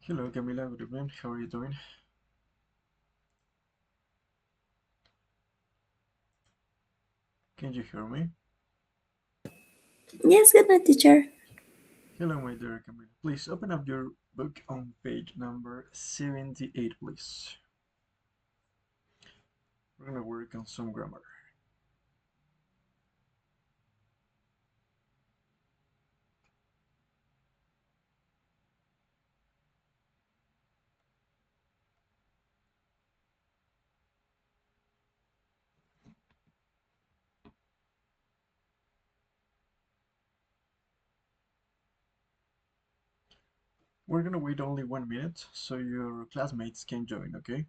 Hello, Camila. Good evening. How are you doing? Can you hear me? Yes, good night, teacher. Hello, my dear Camila. Please open up your book on page number 78, please. We're gonna work on some grammar. We're gonna wait only 1 minute so your classmates can join, okay?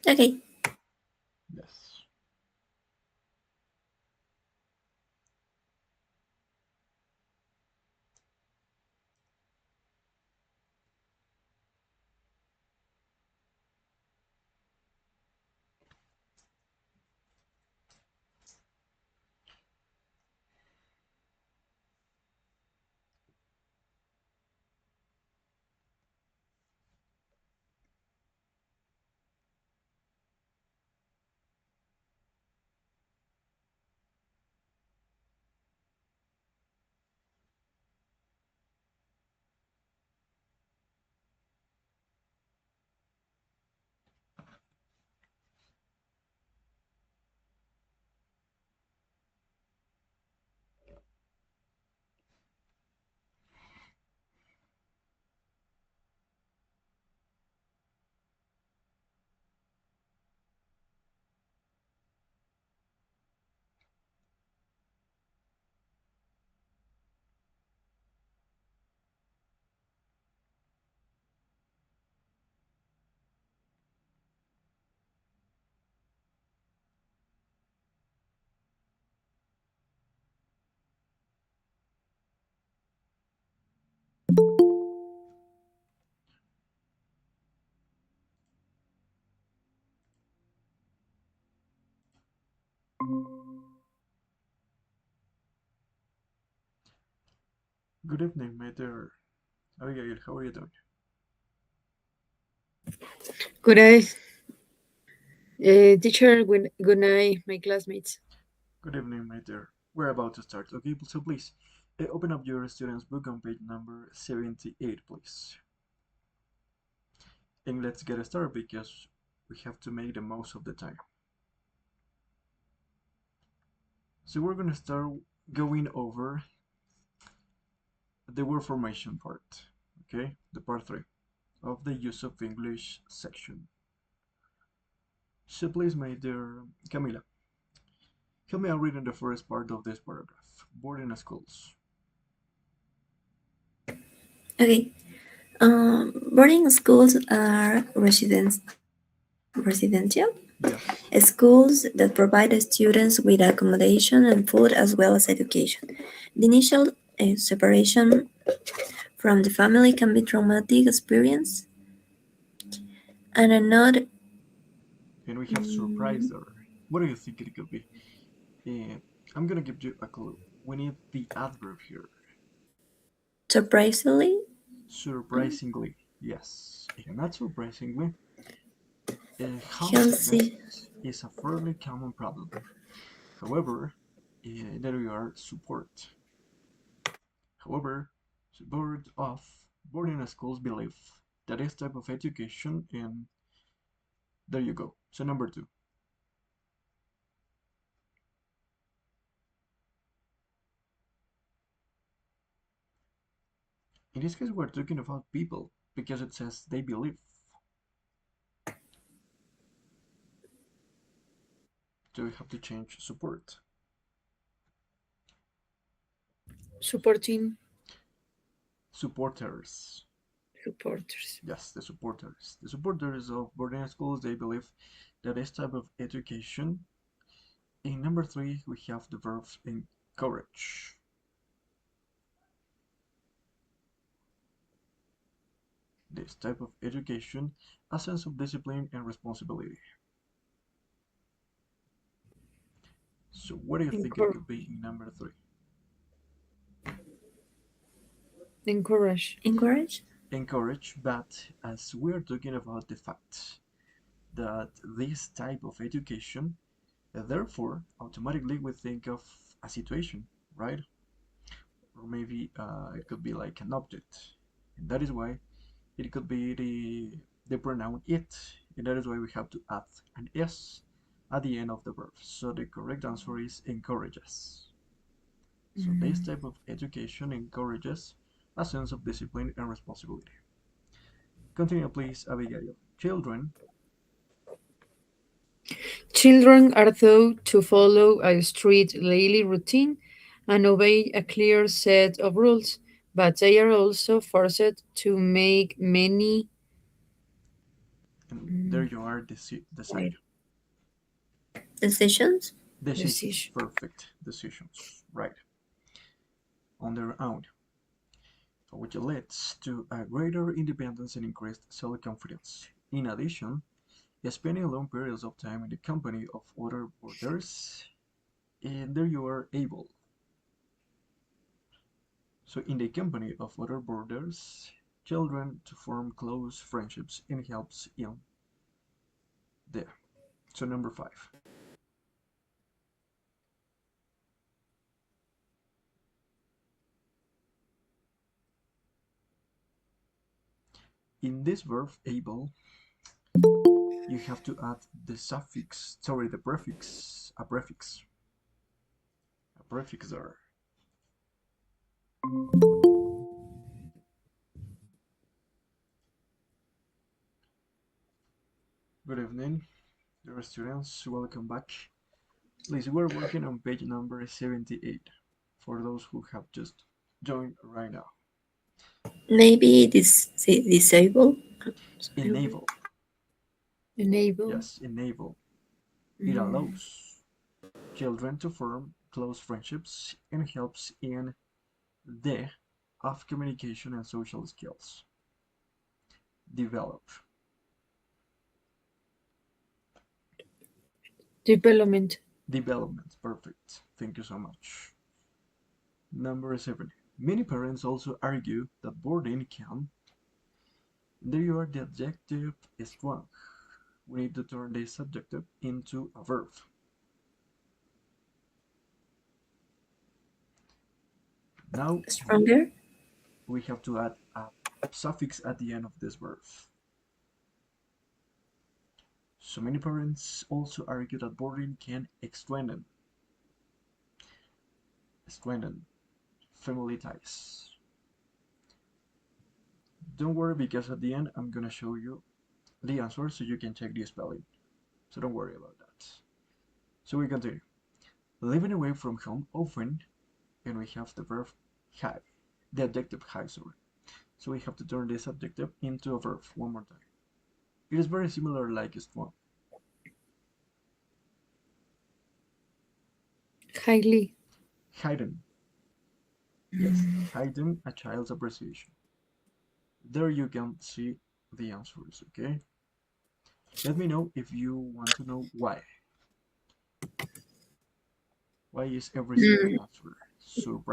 Okay. Yes. Good evening, my dear Abigail. How are you doing? Good night, teacher. Good night, my classmates. Good evening, my dear. We're about to start, okay? So please, open up your student's book on page number 78, please. And let's get started because we have to make the most of the time. So we're gonna start going over the word formation part, okay? The part 3 of the use of English section. So please, my dear Camila, help me out reading the first part of this paragraph. Boarding schools. Okay. Boarding schools are residential Yes. schools that provide students with accommodation and food as well as education. The initial separation from the family can be traumatic experience, and another And we have surprise mm, there. What do you think it could be? Uh, I'm gonna give you a clue. We need the adverb here. surprisingly Surprisingly, yes. And not surprisingly, healthy. homesickness is a fairly common problem. However, there we are support. However, support of boarding schools believe that this type of education, and there you go. So number two, in this case, we're talking about people because it says they believe. So we have to change support. Supporting Supporters. supporters. Yes, the supporters. The supporters of boarding schools, they believe that this type of education. In number three, we have the verb encourage. This type of education, a sense of discipline and responsibility. So what do you think it Encour- could be in number three? encourage. Encourage? Encourage, but as we're talking about the fact that this type of education, therefore, automatically we think of a situation, right? Or maybe it could be like an object. And that is why it could be the pronoun it, and that is why we have to add an s at the end of the verb. So the correct answer is encourages. So this Mm. type of education encourages a sense of discipline and responsibility. Continue, please, Abigail. Children, Children are taught to follow a strict daily routine and obey a clear set of rules, but they are also forced to make many and there mm, you are, decide. wait, Decisions? Decisions, decisions. perfect decisions, right, on their own, which leads to a greater independence and increased self-confidence. In addition, spending long periods of time in the company of other boarders, and there you are able. So in the company of other boarders, children to form close friendships and helps in there. So number five. In this verb able, you have to add the suffix, sorry, the prefix, a prefix there. Good evening, dear students, welcome back. Please, we're working on page number 78 for those who have just joined right now. Maybe disable? Enable, Enable. yes, enable. It Mm. allows children to form close friendships and helps in the of communication and social skills. Develop, Development. development, perfect. Thank you so much. Number seven. Many parents also argue that boarding can. There you are, the adjective strong. We need to turn the subjective into a verb. Now Stronger? we have to add a suffix at the end of this verb. So many parents also argue that boarding can strengthen family ties. Don't worry because at the end I'm gonna show you the answer so you can check the spelling. So don't worry about that. So we continue. Living away from home often, and we have the verb high, the adjective high, sorry. So we have to turn this adjective into a verb one more time. It is very similar like strong. Highly. Hidden, yes, hidden a child's appreciation. There you can see the answers, okay? Let me know if you want to know why. Why is everything the Mm, answer?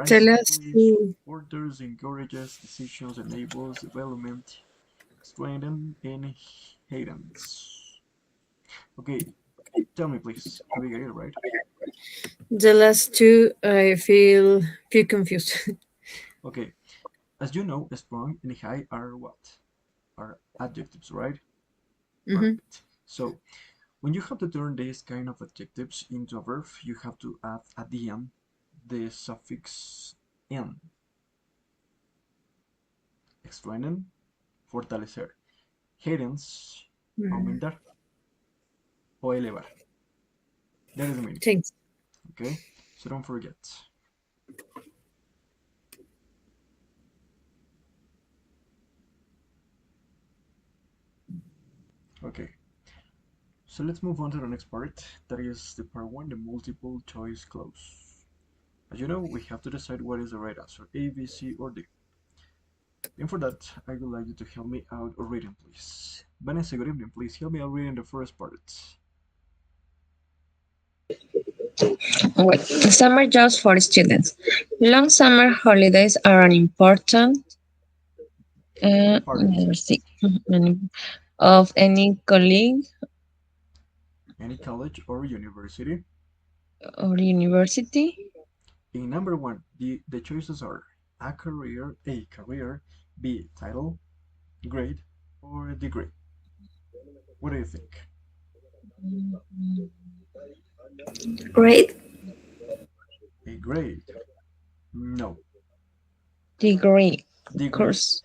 Tell us Surprisingly, who. supporters, encourages, decisions, enables, development, strengthen, and hidden. Okay, tell me please. Abigail, right? The last two, I feel confused. Okay, as you know, strong and high are what? Are adjectives, right? Hmm. Perfect. So, when you have to turn these kind of adjectives into a verb, you have to add at the end the suffix en. Strengthen, fortalecer. Hidden, aumentar o elevar. That is the meaning. Thanks. Okay, so don't forget. Okay, so let's move on to the next part. That is the part one, the multiple choice clause. As you know, we have to decide what is the right answer, A, B, C, or D. And for that, I would like you to help me out reading, please. Vanessa, good evening. Please help me out reading the first part. Wait, summer jobs for students. Long summer holidays are an important Part. let's see, of any colleague Any college or university. or university. In number one, the choices are a career, B title, grade, or degree. What do you think? Great. A grade? No. Degree Degree? course.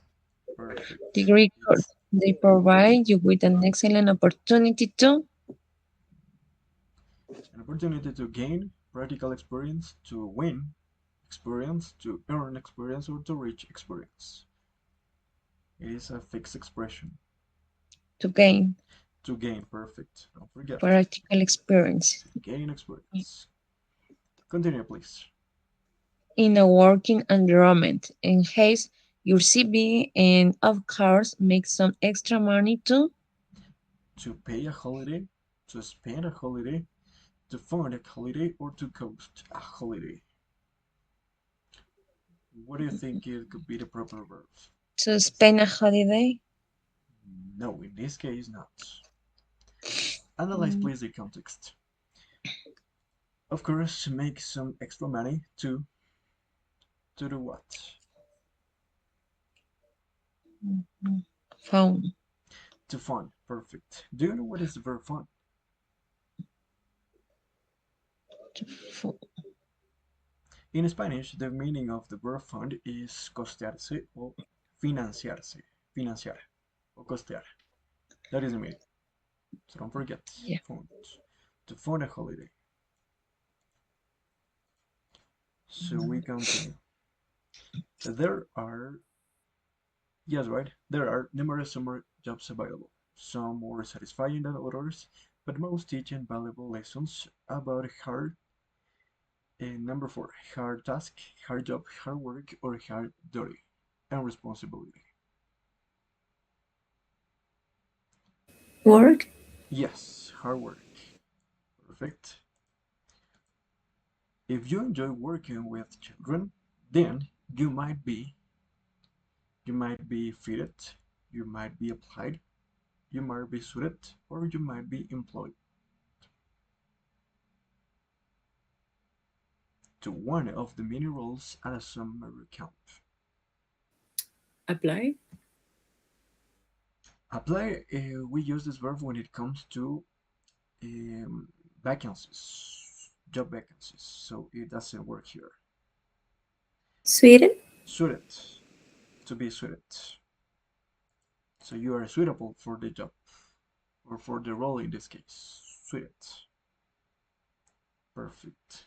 Perfect. Degree course. It's They provide you with an excellent opportunity to an opportunity to gain practical experience, to win experience, to earn experience, or to reach experience. It is a fixed expression. gain To gain, perfect. Don't forget. practical experience To gain experience. Continue, please. in a working environment. Enhance your CV and of course make some extra money to To pay a holiday, to spend a holiday, to fund a holiday, or to coast a holiday. What do you think it could be the proper verb? spend a holiday. No, in this case, not. Analyze, Mm, please, the context. Of course, to make some extra money to do what? Phone. To fund. Perfect. Do you know what is the verb fund? To In Spanish, the meaning of the verb fund is costearse o financiarse. Financiar o costear. That is the meaning. So don't forget. yeah. Fund. To fund a holiday. So we continue. There are, yes, right, there are numerous summer jobs available. Some more satisfying than others, but most teach valuable lessons about hard. And number four, hard task, hard job, hard work, or hard duty and responsibility. Work. Yes, hard work. Perfect. If you enjoy working with children, then you might be fitted, you might be applied, you might be suited, or you might be employed to one of the many roles at a summer camp. Apply? Apply, we use this verb when it comes to um, vacancies, job vacancies, so it doesn't work here. Sweden. Suited, to be suited. So you are suitable for the job or for the role in this case. Suited. Perfect.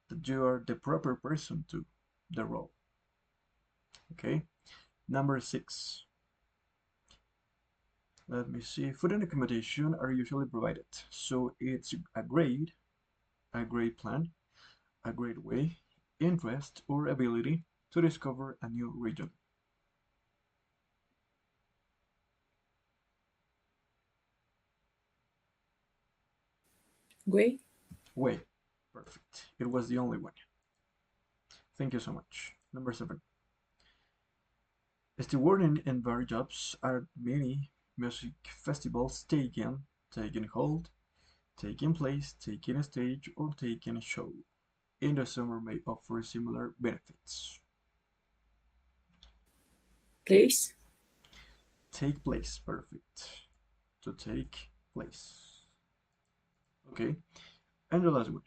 That you are the proper person to the role. Okay. Number six. Let me see. Food and accommodation are usually provided. So it's a great plan, a great way, interest, or ability to discover a new region. Way? Way. Perfect. It was the only one. Thank you so much. Number seven. Stewarding and bar jobs are many music festivals taking hold, taking place, taking a stage, or taking a show. In the summer may offer similar benefits. Place? Take place, perfect. To take place. Okay, and the last one.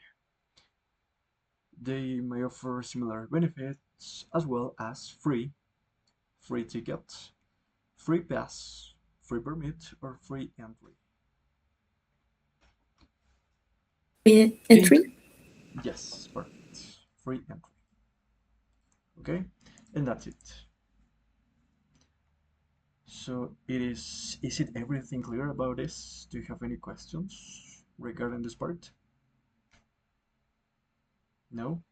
They may offer similar benefits as well as free ticket, free pass, free permit, or free entry. Entry. Yes, perfect. Free entry. Okay, and that's it. So is it everything clear about this? Do you have any questions regarding this part? No?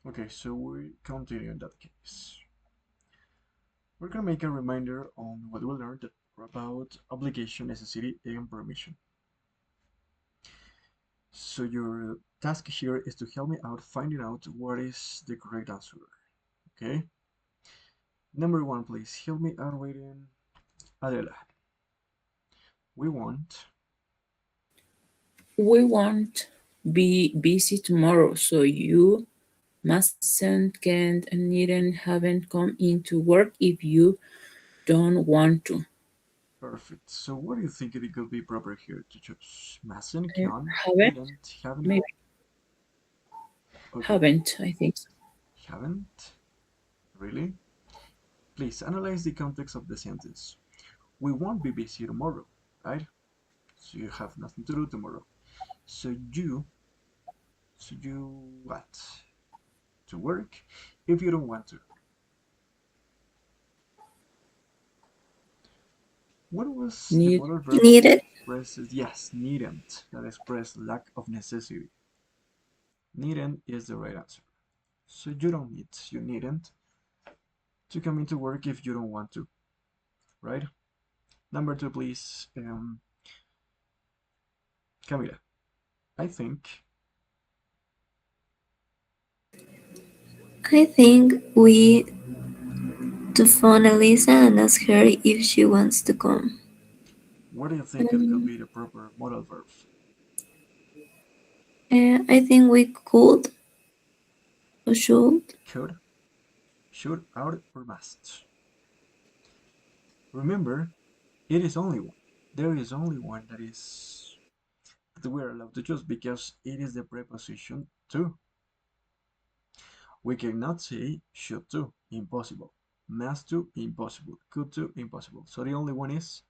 Okay, so we continue in that case. We're gonna make a reminder on what we learned about obligation, necessity, and permission. So your task here is to help me out finding out what is the correct answer. Okay? Number one, please help me out reading. Adela. We want. We won't be busy tomorrow, so you mustn't, can't, and needn't haven't come into work if you don't want to. Perfect. So what do you think it could be proper here to choose? Mustn't, I can, haven't, needn't, haven't. maybe Okay, haven't, I think so. haven't. Really? Please analyze the context of the sentence. We won't be busy tomorrow, right? So you have nothing to do tomorrow. So you what? To work if you don't want to. What was the Need modal verb that Needed. expresses yes, needn't, that expresses lack of necessity? Needn't is the right answer. So you don't need, you needn't to come into work if you don't want to, right? Number two, please, Camila. I think I think we to phone Elisa and ask her if she wants to come. what do you think it could Um, be the proper modal verb? I think we could or should. Could, should, ought, or must. Remember, it is only one. There is only one that we're allowed to choose because it is the preposition to. We cannot say should to, impossible. Must to, impossible. Could to, impossible. So the only one is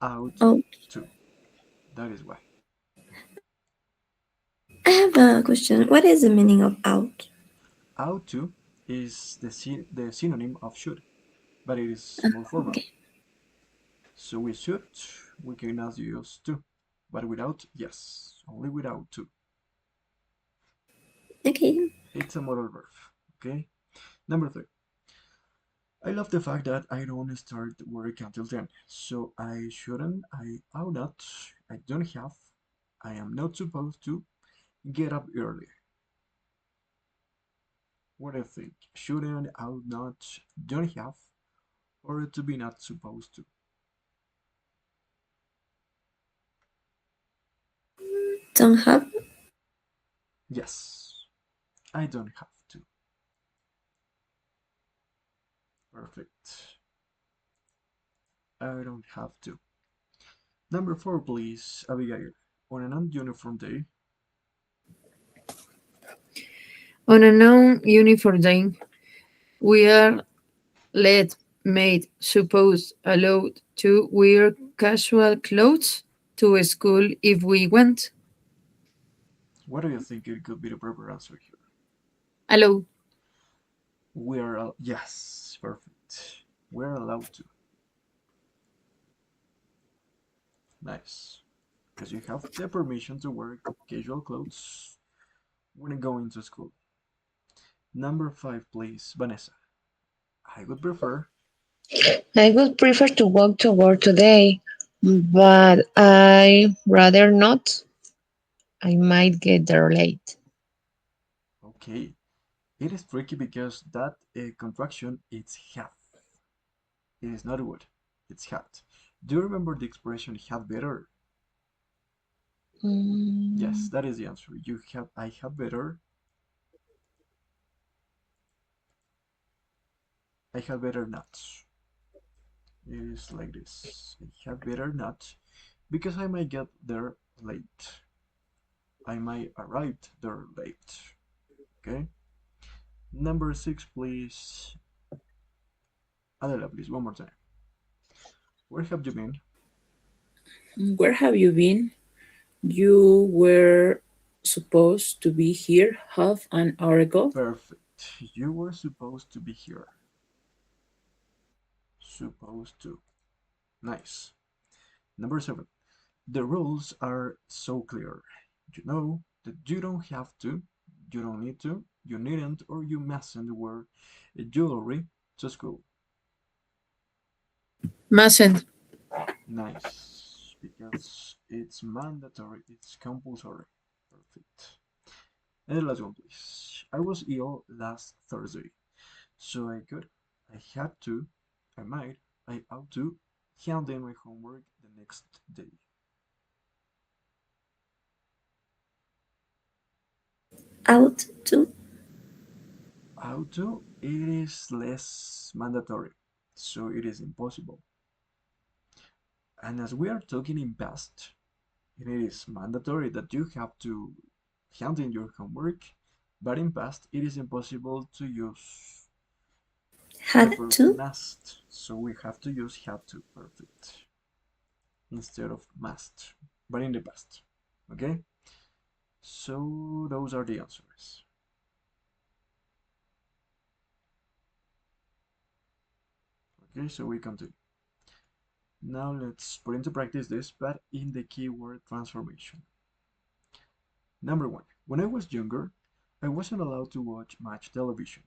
out Oh, to. That is why. I have a question. What is the meaning of out? Out to is the synonym of should, but it is more formal. Okay. So we should, we cannot use to, but without, yes, only without to. Okay. It's a modal verb. Okay. Number three. I love the fact that I don't start work until 10. So I shouldn't, I ought not, I don't have, I am not supposed to get up early. What do you think? Shouldn't, ought not, don't have, or to be not supposed to? Don't have. Yes, I don't have to. Perfect. I don't have to. Number four, please, Abigail. On a non-uniform day, On a non-uniform day, we are let, made, supposed, allowed to wear casual clothes to school if we want. what do you think it could be the proper answer here? Allowed. We're, yes, perfect. We're allowed to. Nice. Because you have the permission to wear casual clothes when going to school. Number five, please, Vanessa. I would prefer. I would prefer to walk to work today, but I rather not. I might get there late. Okay, it is tricky because that contraction it's have. It is not would. It's had. Do you remember the expression had better? Yes, Mm, that is the answer. You have. I had better. I had better not. It is like this. I had better not because I might get there late. I might arrive there late. Okay. Number six, please. Adela, please, one more time. Where have you been? Where have you been? You were supposed to be here half an hour ago. Perfect. You were supposed to be here. Supposed to. Nice. Number seven. The rules are so clear. You know that you don't have to, you don't need to, you needn't, or you mustn't wear jewelry to school. Mustn't. Nice. Because it's mandatory, it's compulsory. Perfect. And the last one, please. I was ill last Thursday, so I might, I ought to hand in my homework the next day. Out to. Ought to, it is less mandatory, so it is impossible. And as we are talking in past, it is mandatory that you have to hand in your homework, but in past it is impossible to use the Had verb to. must, so we have to use had to. Perfect, instead of must, but in the past. Okay, so those are the answers. Okay, so we continue. Now let's put into practice this, but in the keyword transformation. Number one, when I was younger, I wasn't allowed to watch much television.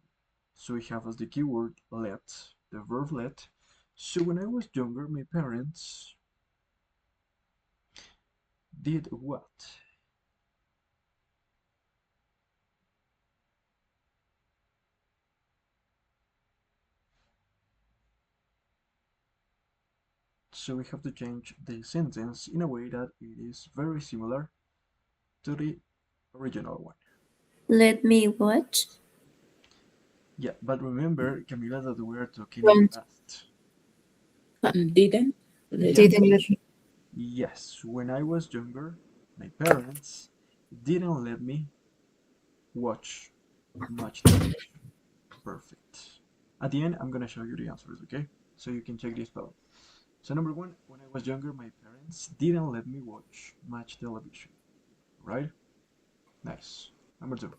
So we have as the keyword let, the verb let. So when I was younger, my parents did what? So we have to change the sentence in a way that it is very similar to the original one. Let me watch. Yeah, but remember, Camila, that we are talking in Don't. past. Didn't let Yeah. Didn't let me. Yes, when I was younger, my parents didn't let me watch much television. Perfect. At the end, I'm gonna show you the answers, okay? So you can check this out. So number one, when I was younger, my parents didn't let me watch much television, right? Nice. Number two,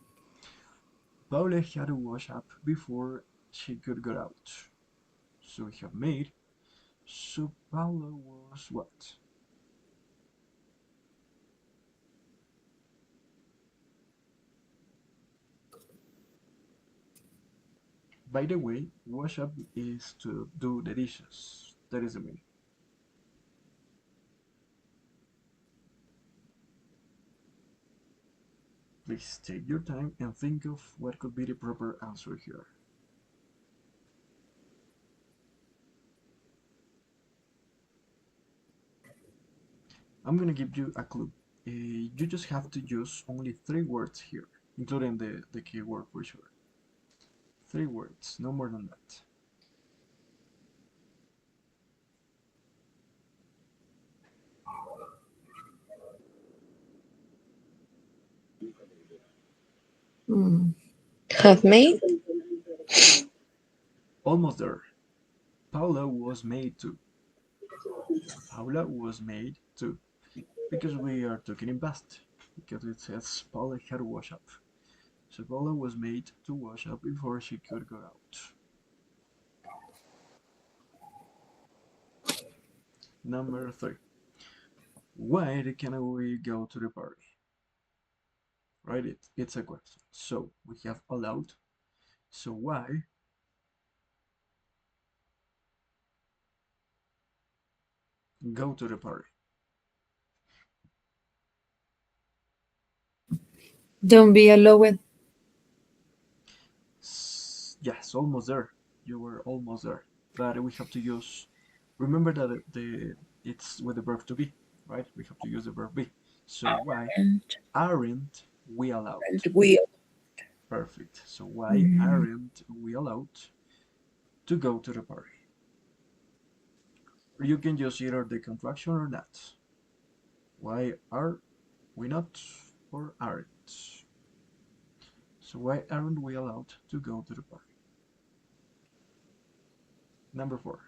Paula had to wash up before she could go out. So we have made. So Paula was what? By the way, wash up is to do the dishes. That is the meaning. Please take your time and think of what could be the proper answer here. I'm gonna give you a clue. You just have to use only 3 words here, including the keyword for sure. 3 words, no more than that. Mm. Have made? Almost there. Paula was made to. Paula was made to. Because we are talking in past. Because it says Paula had to wash up. So Paula was made to wash up before she could go out. Number 3. Why can we go to the party? Right? It's a question. So we have allowed. So why go to the party? Don't be allowed. Yes, almost there. You were almost there. But we have to use. Remember that it's with the verb to be, right? We have to use the verb be. So why and aren't we allowed? we Perfect. So why aren't we allowed to go to the party? Or you can use either the contraction or not. Why are we not or aren't? So why aren't we allowed to go to the party? Number 4.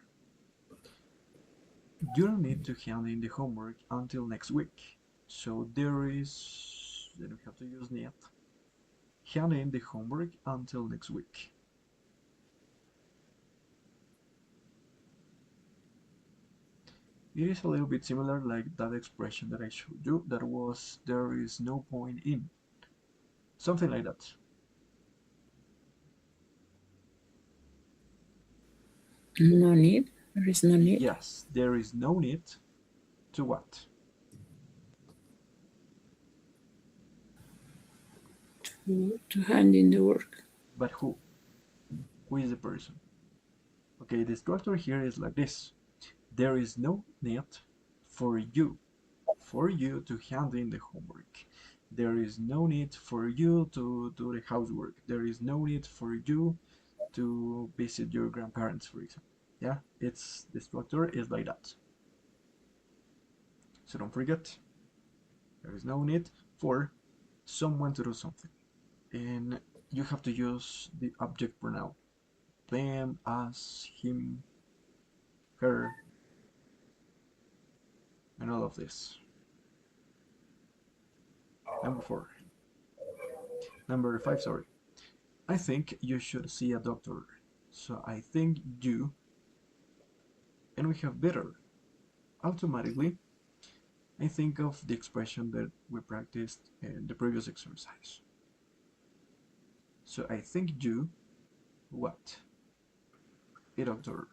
You don't need to hand in the homework until next week. So there is, then we have to use need. Hand in the homework until next week. It is a little bit similar like that expression that I showed you that was there is no point in. Something like that. no need. There is no need. Yes, there is no need to what? To hand in the work. But who? Who is the person? Okay, the structure here is like this. There is no need for you to hand in the homework. There is no need for you to do the housework. There is no need for you to visit your grandparents, for example. Yeah, it's the structure is like that. So don't forget, there is no need for someone to do something. And you have to use the object pronoun. Them, us, him, her, and all of this. Number 4. Number 5, sorry. I think you should see a doctor. So I think you, and we have better. Automatically, I think of the expression that we practiced in the previous exercise. So I think you, what? A doctor.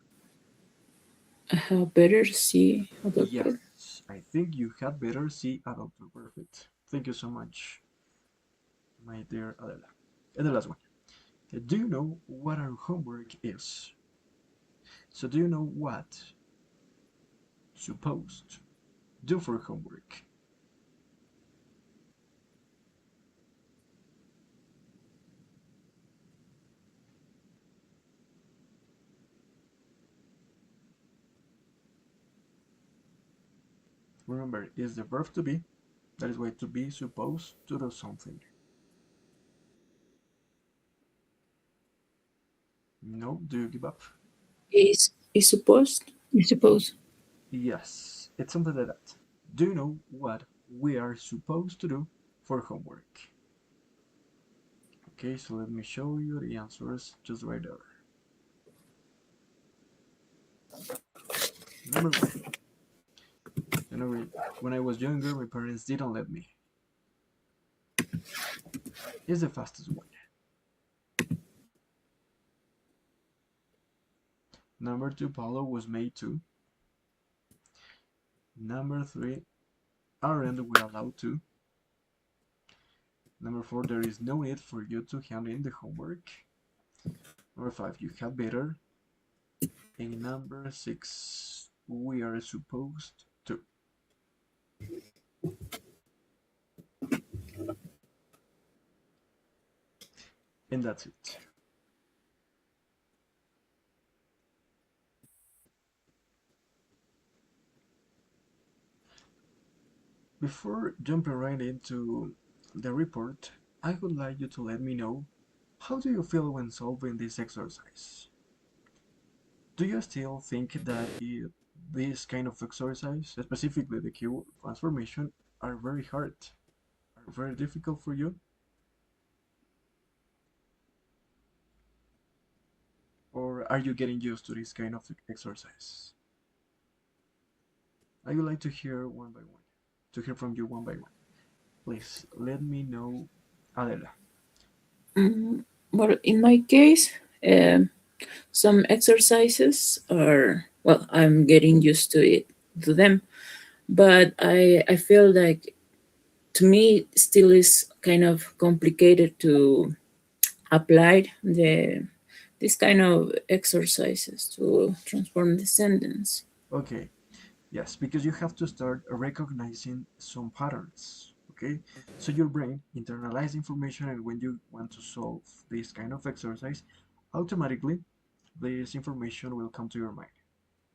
I had better see a doctor. Yes, I think you had better see a doctor. Perfect. Thank you so much, my dear Adela. And the last one. Do you know what our homework is? So do you know what supposed do for homework? Remember, is the verb to be. That is why to be supposed to do something. No, do you give up? Is supposed. I suppose. Yes, it's something like that. Do you know what we are supposed to do for homework? Okay, so let me show you the answers just right there. Number 1. You know, when I was younger, my parents didn't let me. It's the fastest one. Number 2, Paulo was made to. Number 3, aren't we allowed to? Number 4, there is no need for you to hand in the homework. Number 5, you had better. And number 6, we are supposed to. And that's it. Before jumping right into the report, I would like you to let me know, how do you feel when solving this exercise? Do you still think that this kind of exercise, specifically the keyword transformation, are very hard, are very difficult for you? Or are you getting used to this kind of exercise? I would like to hear one by one, to hear from you one by one. Please let me know, Adela. Well, in my case, some exercises are, well, I'm getting used to them, but I feel like, to me, it still is kind of complicated to apply this kind of exercises to transform the sentence. Okay, yes, because you have to start recognizing some patterns. Okay, so your brain internalize information, and when you want to solve this kind of exercise, automatically this information will come to your mind.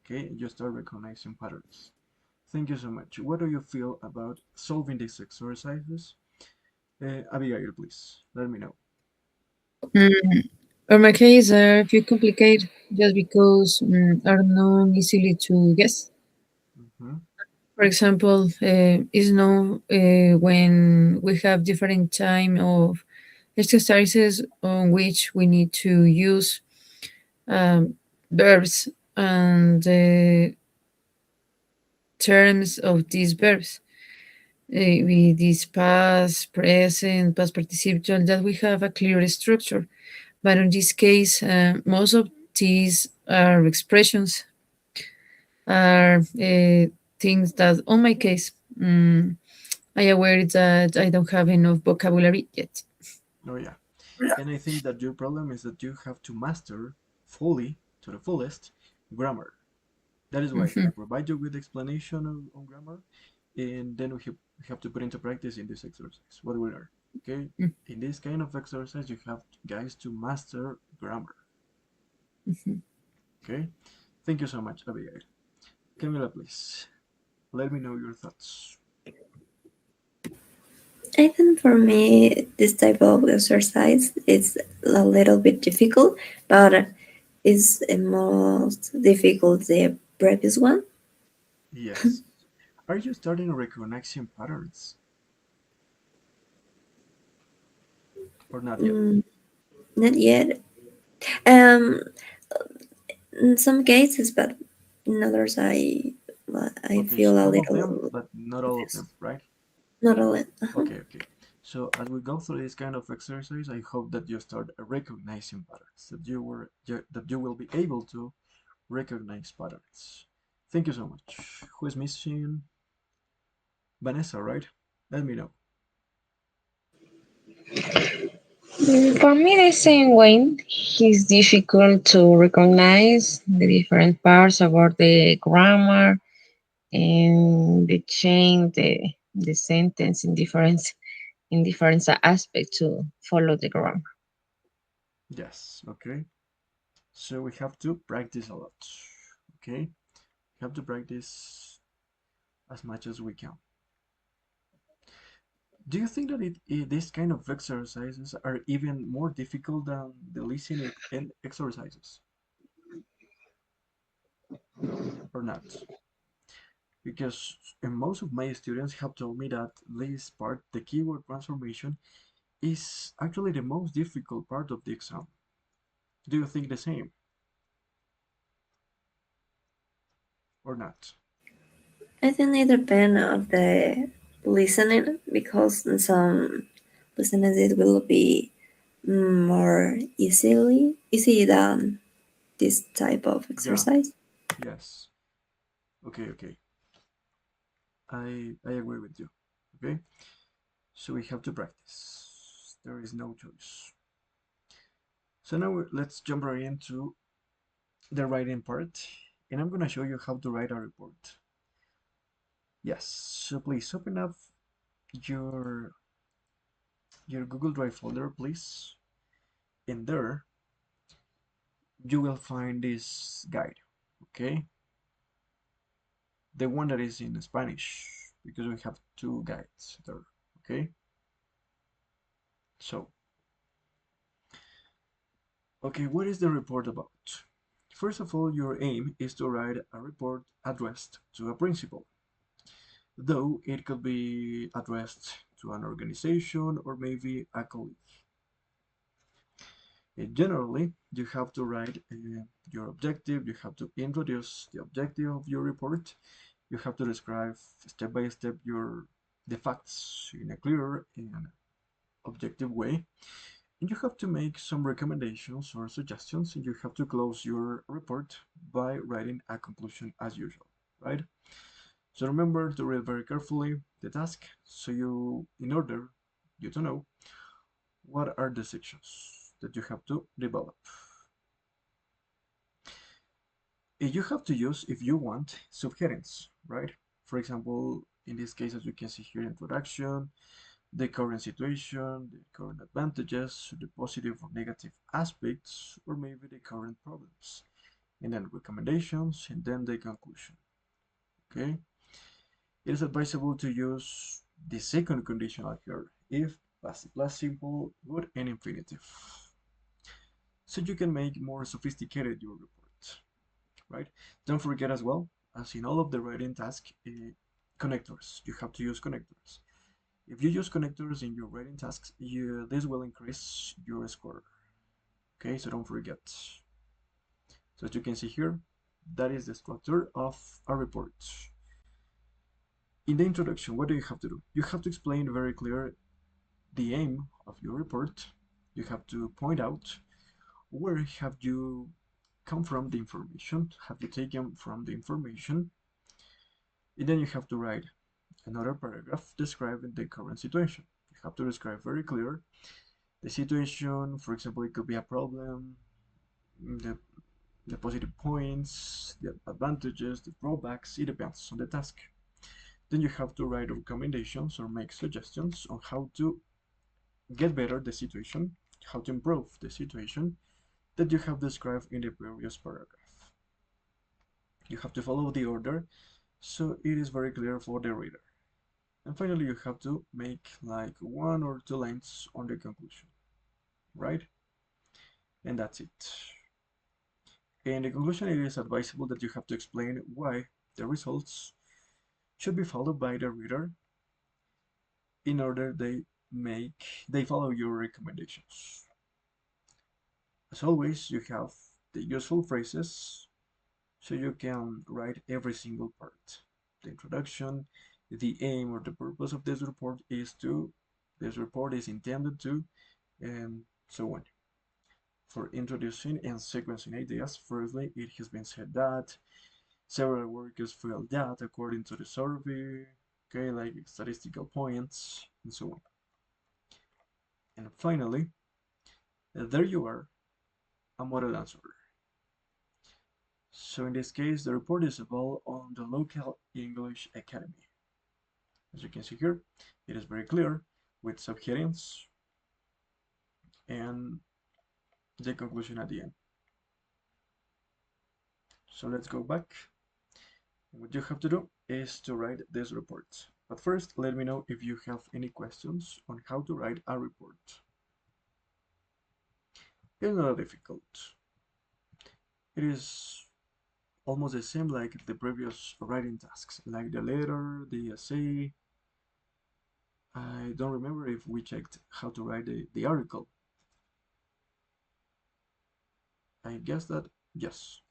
Okay, and you start recognizing patterns. Thank you so much. What do you feel about solving these exercises? Abigail, please let me know. In my case, are a few complicated just because are not easily to guess. Mhm. For example, is no when we have different time of exercises on which we need to use verbs and terms of these verbs. With this past, present, past participial, that we have a clear structure. But in this case, most of these are expressions, are things that, on my case, I aware that I don't have enough vocabulary yet. Oh yeah. And I think that your problem is that you have to master fully, to the fullest, grammar. That is why I Mhm, provide you with explanation on grammar, and then we have to put into practice in this exercise what we learn. Okay? mhm, In this kind of exercise, you have guys to master grammar. mhm. Okay? Thank you so much, Abigail. Camila, please let me know your thoughts. I think for me, this type of exercise is a little bit difficult, but is the most difficult the previous one. Yes. Are you starting recognizing patterns or not yet? Mm, not yet. Um, in some cases, but in others, I Okay, feel a some of them, little but not all of them, confused. right? Not all. Okay, okay. So as we go through this kind of exercise, I hope that you start recognizing patterns, that you will be able to recognize patterns. Thank you so much. Who is missing? Vanessa, right? Let me know. For me, the same way, it's difficult to recognize the different parts about the grammar and the change the sentence in different aspects to follow the grammar. Yes, okay. So we have to practice a lot. Okay? We have to practice as much as we can. Do you think that this kind of exercises are even more difficult than the listening and exercises, or not? Because most of my students have told me that this part, the keyword transformation, is actually the most difficult part of the exam. Do you think the same or not? I think it depends of the listening because in some listening it will be more easy than this type of Yeah, exercise. yes. Okay, okay. I agree with you. Okay, so we have to practice. There is no choice. So now let's jump right into the writing part, and I'm gonna show you how to write a report. Yes, so please open up your your Google Drive folder, please. In there, you will find this guide, okay? The one that is in Spanish, because we have two guides there, okay? So, okay, what is the report about? First of all, your aim is to write a report addressed to a principal, though it could be addressed to an organization or maybe a colleague. Generally, you have to write your objective, you have to introduce the objective of your report, you have to describe step by step the facts in a clear and objective way, and you have to make some recommendations or suggestions, and you have to close your report by writing a conclusion as usual, right? So remember to read very carefully the task, so in order you to know what are the sections that you have to develop. You have to use, if you want, subheadings, right? For example, in this case, as you can see here, introduction, the current situation, the current advantages, the positive or negative aspects, or maybe the current problems, and then recommendations, and then the conclusion. Okay? It is advisable to use the second conditional here, if, passive, plus simple, good, and infinitive. So you can make more sophisticated your report, right? Don't forget as well, as in all of the writing tasks, connectors. You have to use connectors. If you use connectors in your writing tasks, this will increase your score. Okay, so don't forget. So as you can see here, that is the structure of a report. In the introduction, what do you have to do? You have to explain very clear the aim of your report. You have to point out where have you come from the information, have you taken from the information, and then you have to write another paragraph describing the current situation. You have to describe very clear the situation. For example, it could be a problem, the positive points, the advantages, the drawbacks. It depends on the task. Then you have to write recommendations or make suggestions on how to get better the situation, how to improve the situation that you have described in the previous paragraph. You have to follow the order so it is very clear for the reader. And finally, you have to make like 1 or 2 lines on the conclusion, right? And that's it. In the conclusion, it is advisable that you have to explain why the results should be followed by the reader in order they follow your recommendations. As always, you have the useful phrases so you can write every single part. The introduction, the aim or the purpose of this report is intended to, and so on. For introducing and sequencing ideas, firstly, it has been said that several workers feel that according to the survey, okay, like statistical points and so on. And finally, there you are, a model answer. So in this case, the report is available on the local English Academy. As you can see here, it is very clear with subheadings and the conclusion at the end. So let's go back. What you have to do is to write this report. But first, let me know if you have any questions on how to write a report. It's not difficult. It is almost the same like the previous writing tasks, like the letter, the essay. I don't remember if we checked how to write the article. I guess that yes.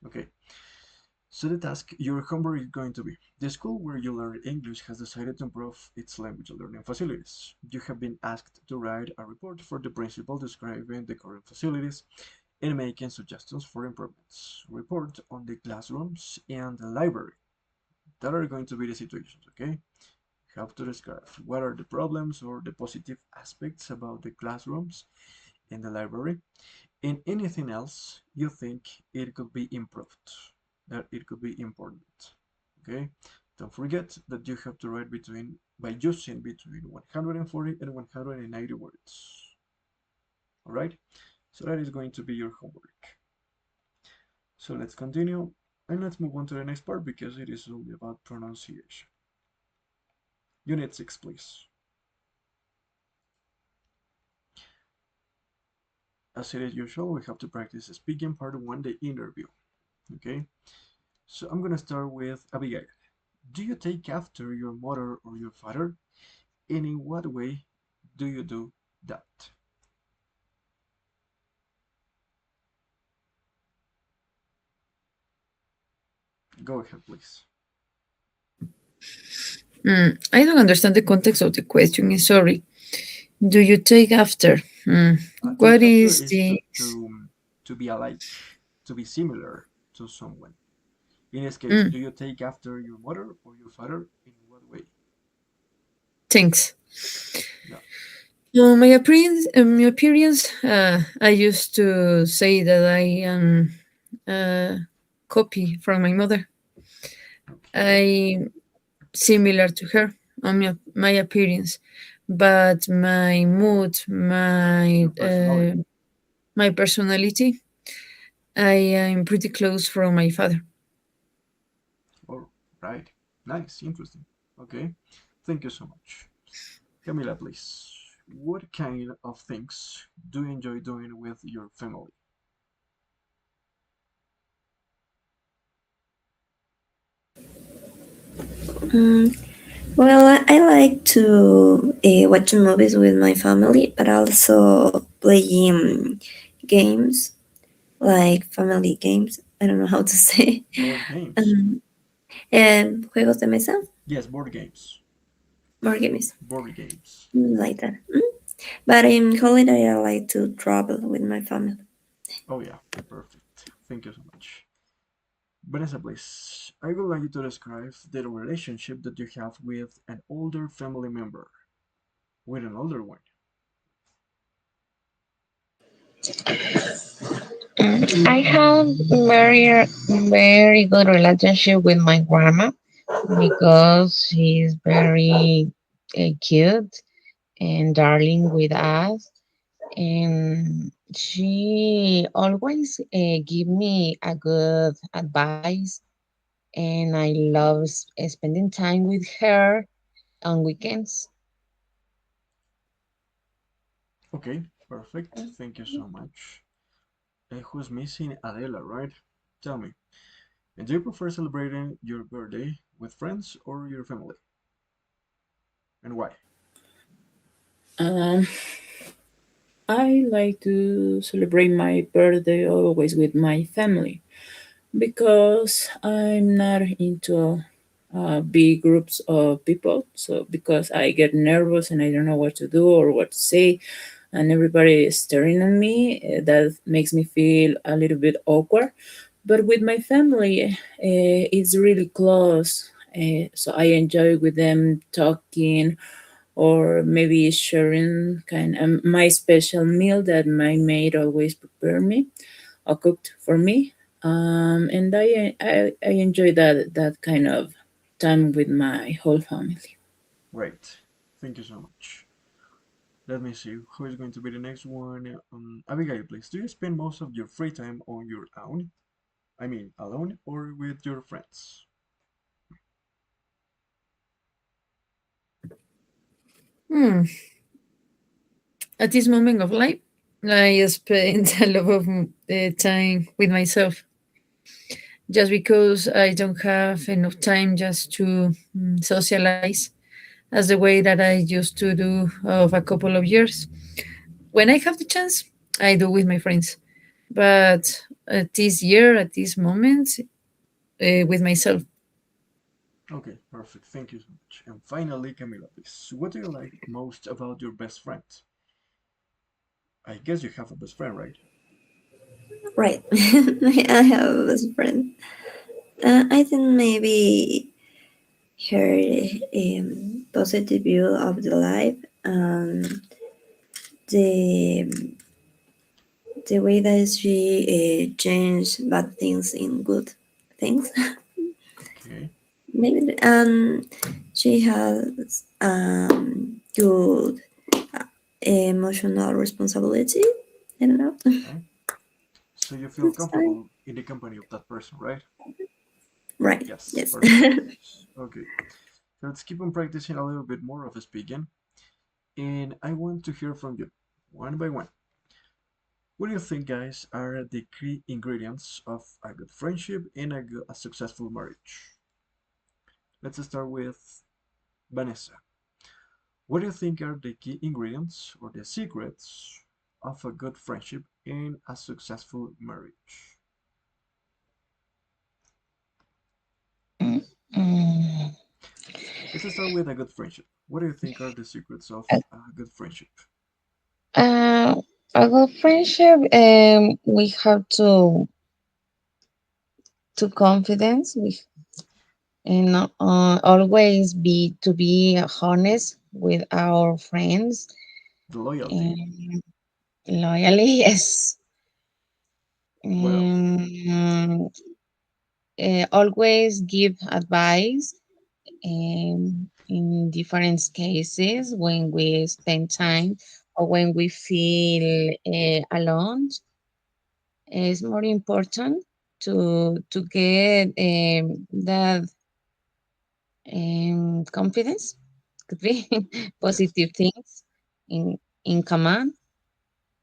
Okay. So the task, your homework is going to be, the school where you learn English has decided to improve its language learning facilities. You have been asked to write a report for the principal describing the current facilities and making suggestions for improvements. Report on the classrooms and the library. That are going to be the situations, okay? You have to describe what are the problems or the positive aspects about the classrooms and the library, and anything else you think it could be improved, that it could be important, okay? Don't forget that you have to write by using between 140 and 190 words. All right, so that is going to be your homework. So let's continue and let's move on to the next part because it is only about pronunciation. Unit 6, please. As it is usual, we have to practice speaking part 1, the interview. Okay, so I'm gonna start with Abigail. Do you take after your mother or your father? And in what way do you do that? Go ahead, please. I don't understand the context of the question. Sorry. Do you take after? What Take is after the? to be alike, to be similar to someone. In this case, do you take after your mother or your father? In what way? Thanks. No. So my appearance, I used to say that I am a copy from my mother. Okay. I similar to her on my appearance, but my mood, Your personality. my personality, I am pretty close from my father. All right. Nice. Interesting. Okay. Thank you so much. Camila, please. What kind of things do you enjoy doing with your family? Mm, well, I like to watch movies with my family, but also playing games, like family games. I don't know how to say. Board games. Um, juegos de mesa, Yes, board games. board games, Board games. like that. But in holiday, I like to travel with my family. Oh yeah, perfect. Thank you so much. Vanessa, please. I would like you to describe the relationship that you have with an older family member. with an older one? I have very good relationship with my grandma because she's very cute and darling with us, and she always give me a good advice, and I love spending time with her on weekends. Okay, perfect. Thank you so much. Who's missing? Adela, right? Tell me, do you prefer celebrating your birthday with friends or your family? And why? Um, I like to celebrate my birthday always with my family because I'm not into big groups of people. So because I get nervous and I don't know what to do or what to say, and everybody is staring at me, that makes me feel a little bit awkward. But with my family, it's really close. So I enjoy with them talking or maybe sharing kind of my special meal that my maid always prepare me or cooked for me. And I enjoy that kind of time with my whole family. Right. Thank you so much. Let me see who is going to be the next one. Abigail, please. Do you spend most of your free time on your own? I mean, alone or with your friends? Hmm. At this moment of life, I spend a lot of time with myself just because I don't have enough time just to socialize as the way that I used to do of a couple of years. When I have the chance, I do with my friends. But at this year, at this moment, with myself. Okay, perfect. Thank you so much. And finally, Camila, please. What do you like most about your best friend? I guess you have a best friend, right? Right. I have a best friend. I think maybe her positive view of the life, the the way that she changed bad things in good things. Okay, Maybe she has good emotional responsibility. I don't know. okay. So you feel That's fine. comfortable in the company of that person, right? Right. Yes, Yes. perfect. Okay, so let's keep on practicing a little bit more of speaking. And I want to hear from you, one by one. What do you think, guys, are the key ingredients of a good friendship and a successful marriage? Let's start with Vanessa. What do you think are the key ingredients or the secrets of a good friendship and a successful marriage? Mm, mm. Let's start with a good friendship. What do you think are the secrets of a good friendship? Uh, a good friendship, we have to confidence, and always be honest with our friends The loyalty. and loyally, yes. Well, And always give advice in different cases when we spend yes. time or when we feel alone. It's more important to get that confidence, could be Yes. positive things in command,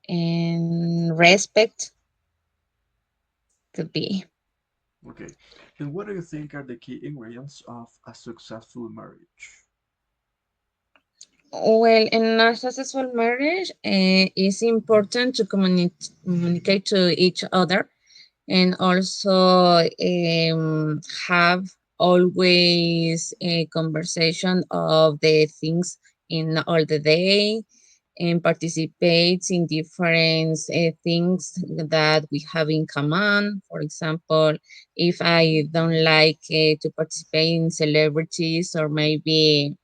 and respect could be. Okay. And what do you think are the key ingredients of a successful marriage? Well, in a successful marriage, it's important to communicate to each other, and also have always a conversation of the things in all the day, and participates in different things that we have in common. For example, if I don't like to participate in celebrities or maybe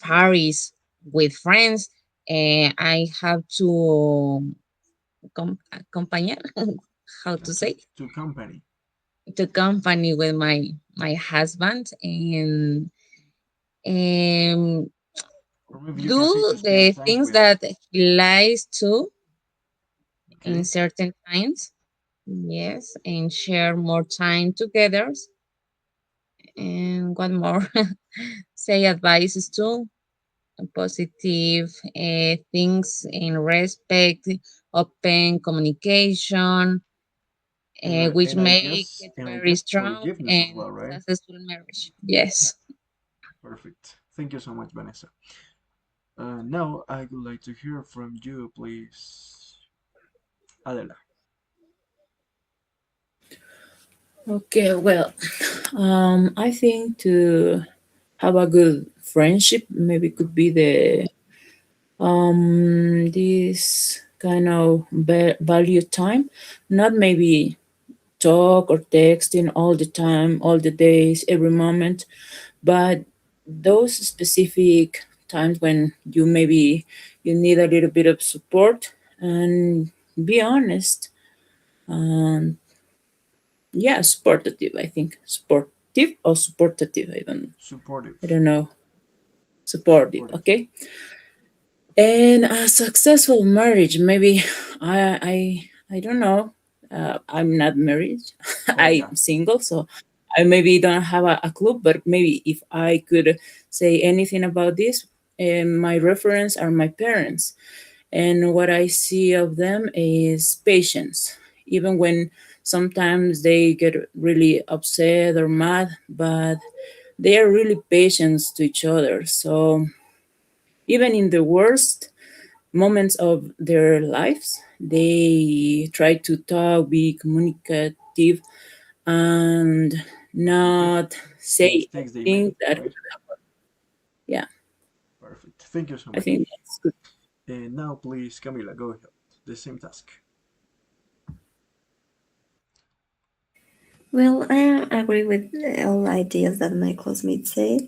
parties, with friends, I have to acompañar, how Yeah, to say, to company, to company with my husband, and or maybe you can say do to spend the time things with. that he likes to in Okay, certain times. Yes, and share more time together. And what more? Say advices too, positive things in respect, open communication, which make it and I very guess strong forgiveness as and well, right? successful marriage. Yes. Perfect. Thank you so much, Vanessa. Now I would like to hear from you, please, Adela. Okay, well, I think to have a good friendship maybe could be the this kind of value time, not maybe talk or texting all the time, all the days, every moment, but those specific times when you maybe you need a little bit of support and be honest. And yeah, supportive, I think. Supportive or supportative, I Supportive. don't know. Supportive, Supportive. okay? And a successful marriage, maybe I don't know. I'm not married. Oh yeah. I'm single, so I maybe don't have a clue. But maybe if I could say anything about this, my reference are my parents, and what I see of them is patience. Even when sometimes they get really upset or mad, but they are really patient to each other. So even in the worst moments of their lives, they try to talk, be communicative, and Forgive not the say mistakes they made, things that, right? yeah, Perfect. Thank you so I think much. that's good. And now, please, Camila, go ahead. The same task. Well, I agree with all ideas that my classmates said,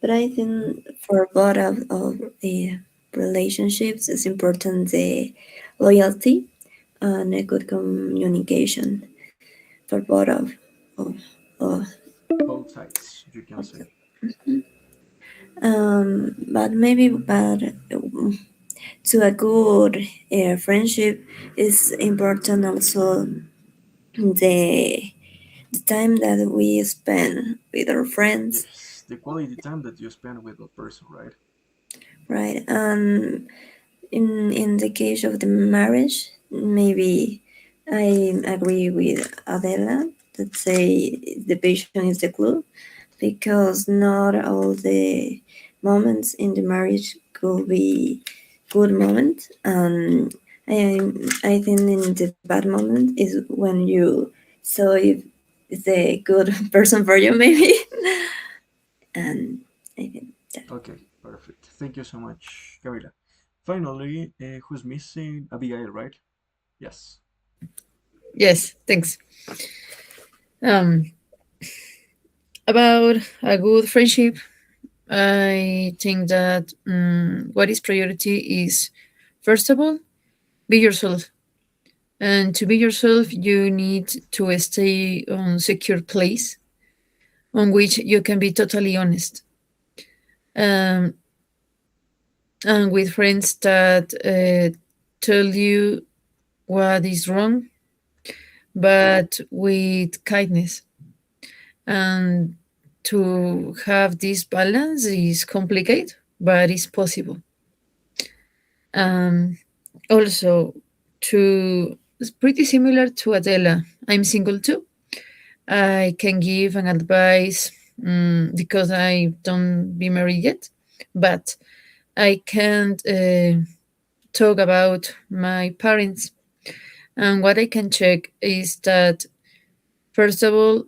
but I think for both of the relationships, it's important the loyalty and a good communication for both of, of, Both sides, you can of say. the, but maybe but to a good friendship is important also the the time that we spend with our friends, Yes, the quality time that you spend with a person, right? right? And in the case of the marriage, maybe I agree with Adela that say the patient is the clue because not all the moments in the marriage could be good moments. I I think in the bad moment is when you saw if it's a good person for you maybe. And I think that. Okay, perfect. Thank you so much, Camila. Finally, who's missing? Abigail, right? Yes. Yes, thanks. Um, about a good friendship, I think that what is priority is first of all, be yourself. And to be yourself, you need to stay on secure place on which you can be totally honest. Um, and with friends that tell you what is wrong, but with kindness. And to have this balance is complicated, but it's possible. Um, Also, to it's pretty similar to Adela. I'm single too. I can give an advice because I don't be married yet, but I can't talk about my parents. And what I can check is that first of all,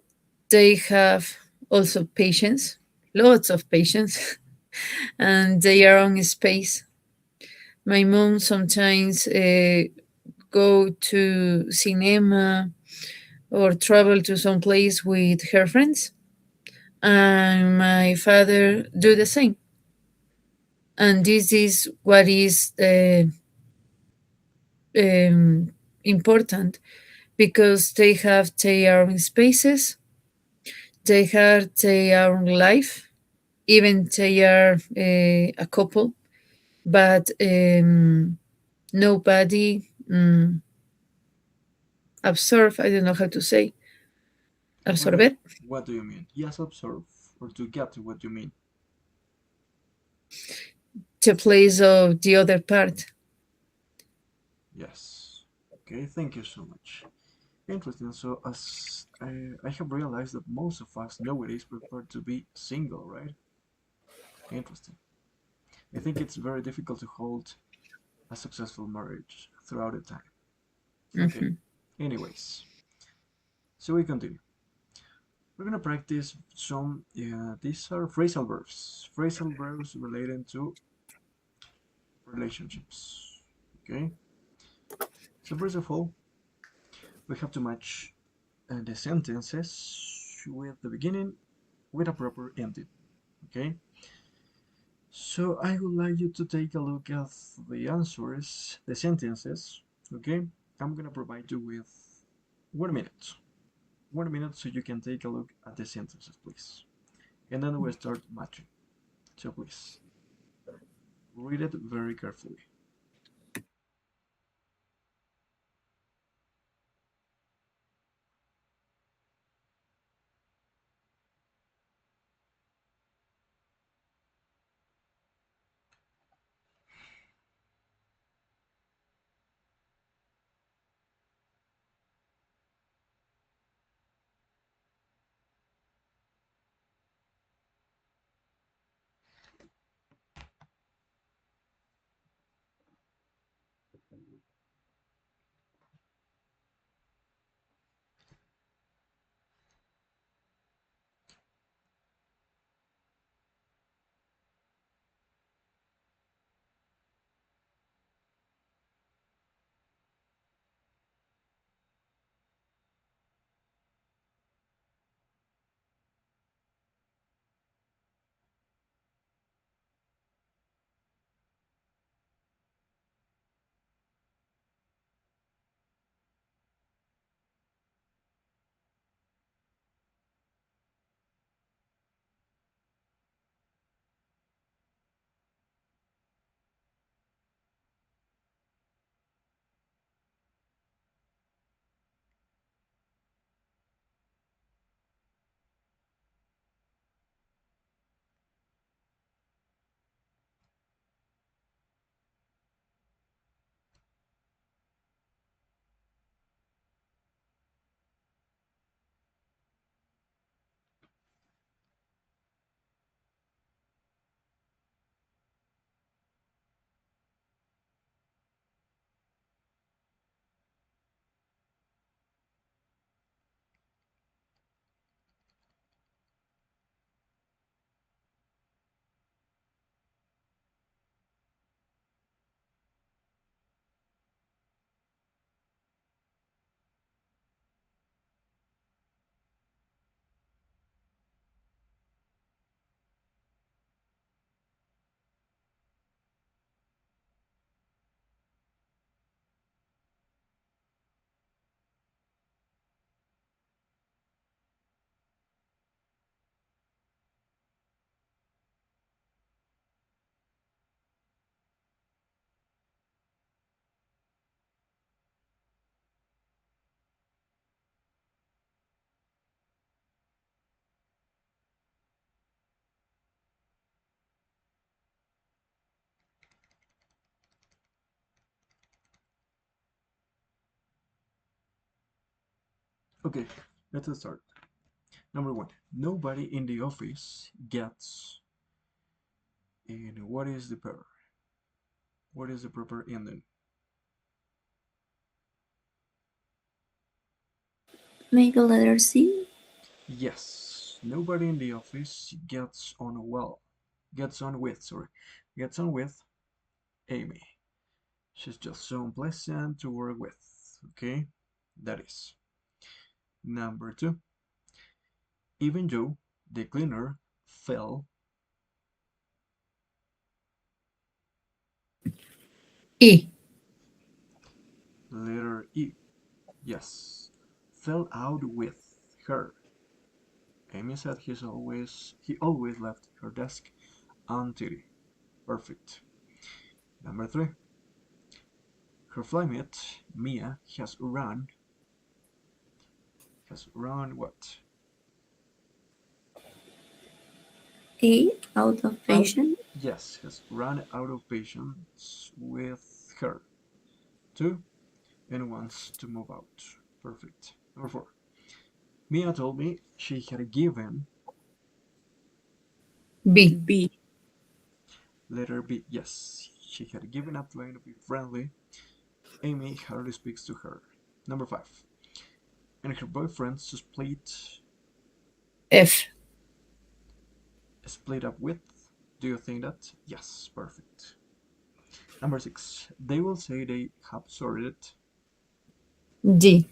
they have also patience, lots of patience, and they are on space. My mom sometimes go to cinema or travel to some place with her friends, and my father do the same. And this is what is important, because they have their own spaces, they have their own life, even they are a couple, but nobody absorb. I don't know how to say What do, absorber what do you mean? Yes, observe, or to get to what you mean. the place of the other part. Yes. Okay, thank you so much. Interesting. So, as I have realized that most of us nowadays prefer to be single, right? Interesting. I think it's very difficult to hold a successful marriage throughout the time. Okay. Mhm. Anyways, so we continue. We're gonna practice some. These are phrasal verbs. Phrasal verbs related to relationships. Okay. So first of all, we have to match the sentences with the beginning with a proper ending. Okay. So I would like you to take a look at the answers, the sentences. Okay. I'm gonna provide you with 1 minute. 1 minute so you can take a look at the sentences, please. And then we'll start matching. So please read it very carefully. Okay, let's start. Number one, nobody in the office gets. And what is the pair? What is the proper ending? Maybe letter C. Yes, nobody in the office gets on well. Gets on with, sorry. Gets on with Amy. She's just so unpleasant to work with. Okay, that is. Number two, even Joe, the cleaner, fell. E. Letter E. Yes. Fell out with her. Amy said he always left her desk untidy. Perfect. Number 3. Her flymate, Mia, has run what? A. Out of patience. Yes, has run out of patience with her. 2. And wants to move out. Perfect. Number 4. Mia told me she had given. B. B. Letter B. Yes, she had given up trying to be friendly. Amy hardly speaks to her. Number 5. And her boyfriend F. split up with. Do you think that? Yes, perfect. Number 6. They will say they have sorted. D.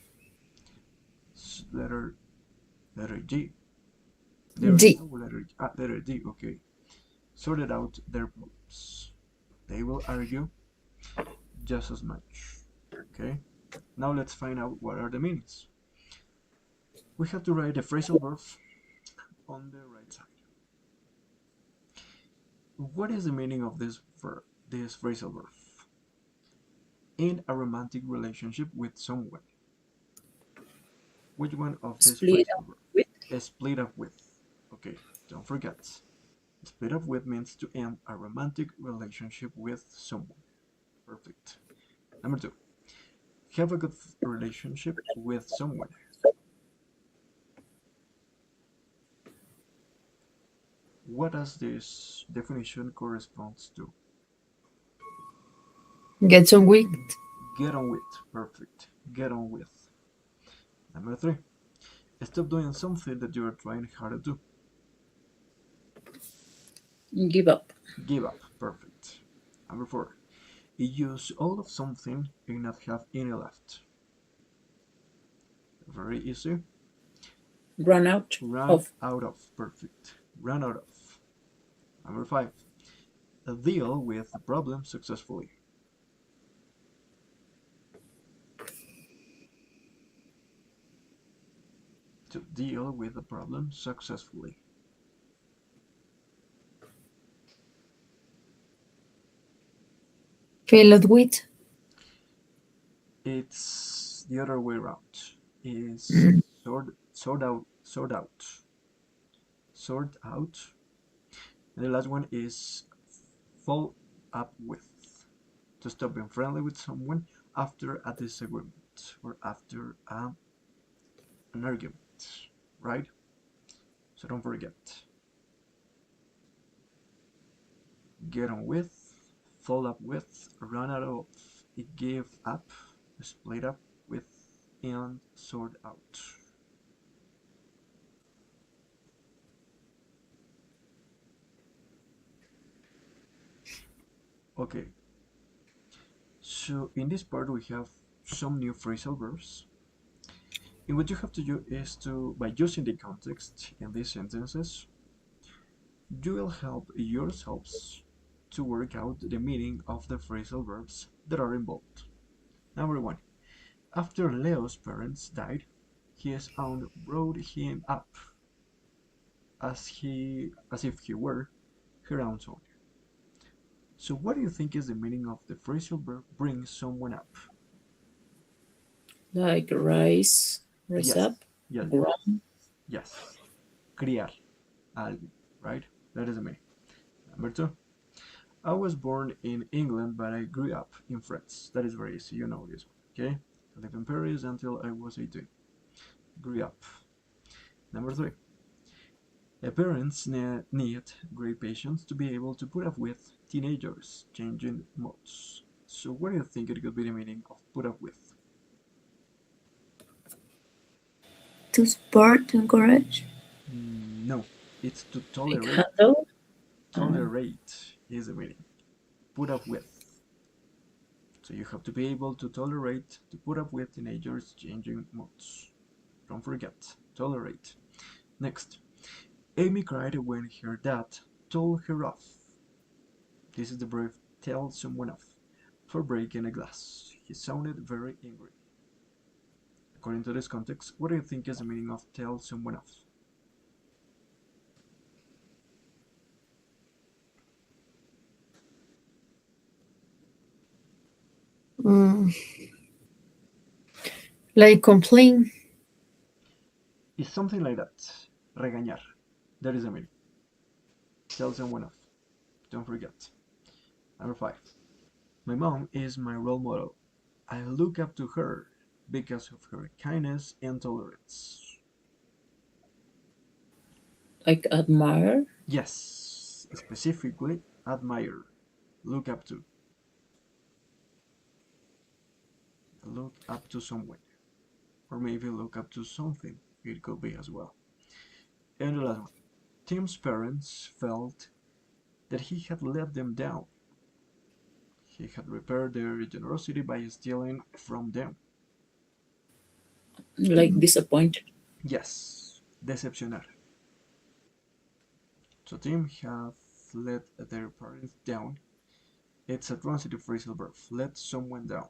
Letter G. D. Letter D. Okay. Sorted out their problems. They will argue just as much. Okay. Now let's find out what are the meanings. We have to write the phrasal verb on the right side. What is the meaning of this phrasal verb? In a romantic relationship with someone. Which one of this Split phrasal up verb? with. Split up with. Okay, don't forget. Split up with means to end a romantic relationship with someone. Perfect. Number 2. Have a good relationship with someone. What does this definition corresponds to? Get on with. Get on with. Perfect. Get on with. Number 3. Stop doing something that you are trying hard to do. Give up. Give up. Perfect. Number 4. Use all of something and not have any left. Very easy. Run out Run of. out of. Perfect. Run out of. Number 5. Deal with the problem successfully. To deal with the problem successfully. Failed with. It's the other way around. Is Mm. sort out. And the last one is fall up with. To stop being friendly with someone after a disagreement or after an argument, right? So don't forget. Get on with, fall up with, run out of, give up, split up with, and sort out. Okay, so in this part we have some new phrasal verbs. And what you have to do is by using the context in these sentences, you will help yourselves to work out the meaning of the phrasal verbs that are involved. Number 1. After Leo's parents died, his aunt brought him up as if he were her own son. So what do you think is the meaning of the phrasal verb bring someone up? Like rise Yes, up. yes, Grow. yes. Criar alguien, right? That is the meaning. Number 2. I was born in England, but I grew up in France. That is very easy, you know this one, okay? I lived in Paris until I was 18. Grew up. Number 3. Parents need great patience to be able to put up with teenagers changing modes. So what do you think it could be the meaning of put up with? To support, to encourage. No, it's to Like tolerate. handle. Tolerate is the meaning. Put up with. So you have to be able to tolerate, to put up with teenagers changing modes. Don't forget, tolerate. Next, Amy cried when her dad told her off. This is the verb tell someone off. for breaking a glass. He sounded very angry. According to this context, what do you think is the meaning of tell someone off? Mm, like complain. It's something like that. Regañar. That is the meaning. Tell someone off. Don't forget. Number 5. My mom is my role model. I look up to her because of her kindness and tolerance. Like admire. Yes, specifically admire. Look up to. Look up to someone. Or maybe look up to something. It could be as well. And the last one. Tim's parents felt that he had let them down. He had repaired their generosity by stealing from them. Like disappoint. Yes, decepcionar. So Tim have let their parents down. It's a transitive phrasal verb. Let someone down.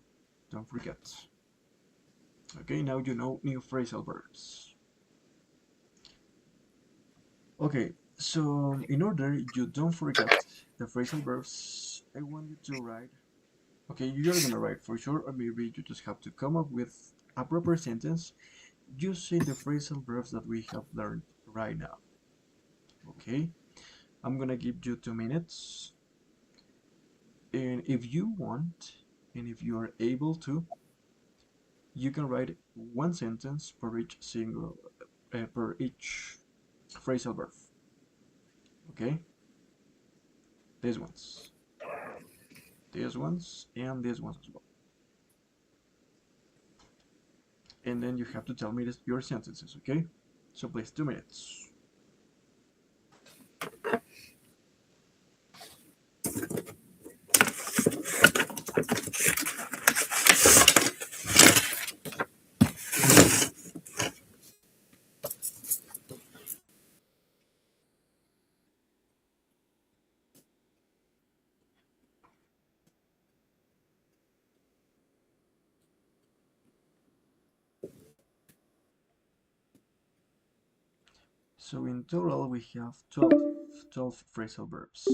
Don't forget. Okay, now you know new phrasal verbs. Okay, so in order you don't forget the phrasal verbs, I want you to write. Okay, you're gonna write for sure, or maybe you just have to come up with a proper sentence using the phrasal verbs that we have learned right now. Okay, I'm gonna give you 2 minutes, and if you want, and if you are able to, you can write one sentence per each phrasal verb. Okay, these ones, and these ones as well. And then you have to tell me your sentences. Okay, so please 2 minutes. So in total we have 12 phrasal verbs.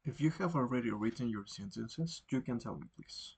If you have already written your sentences, you can tell me, please.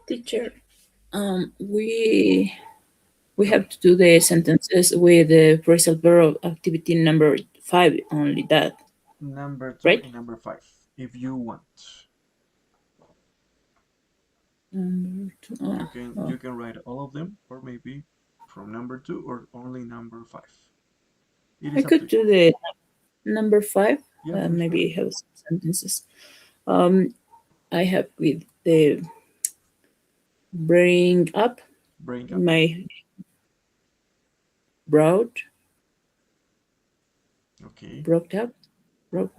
Teacher, we have to do the sentences with the phrasal verb activity number 5, only that, Number 2 right? and number 5, if you want. Number 2. Oh, You can write all of them, or maybe from number 2 or only number 5. It I is up to could you. do the number 5. Yeah, for sure. Maybe have some sentences. I have with the bring up Bring up. my brought Okay. brought up.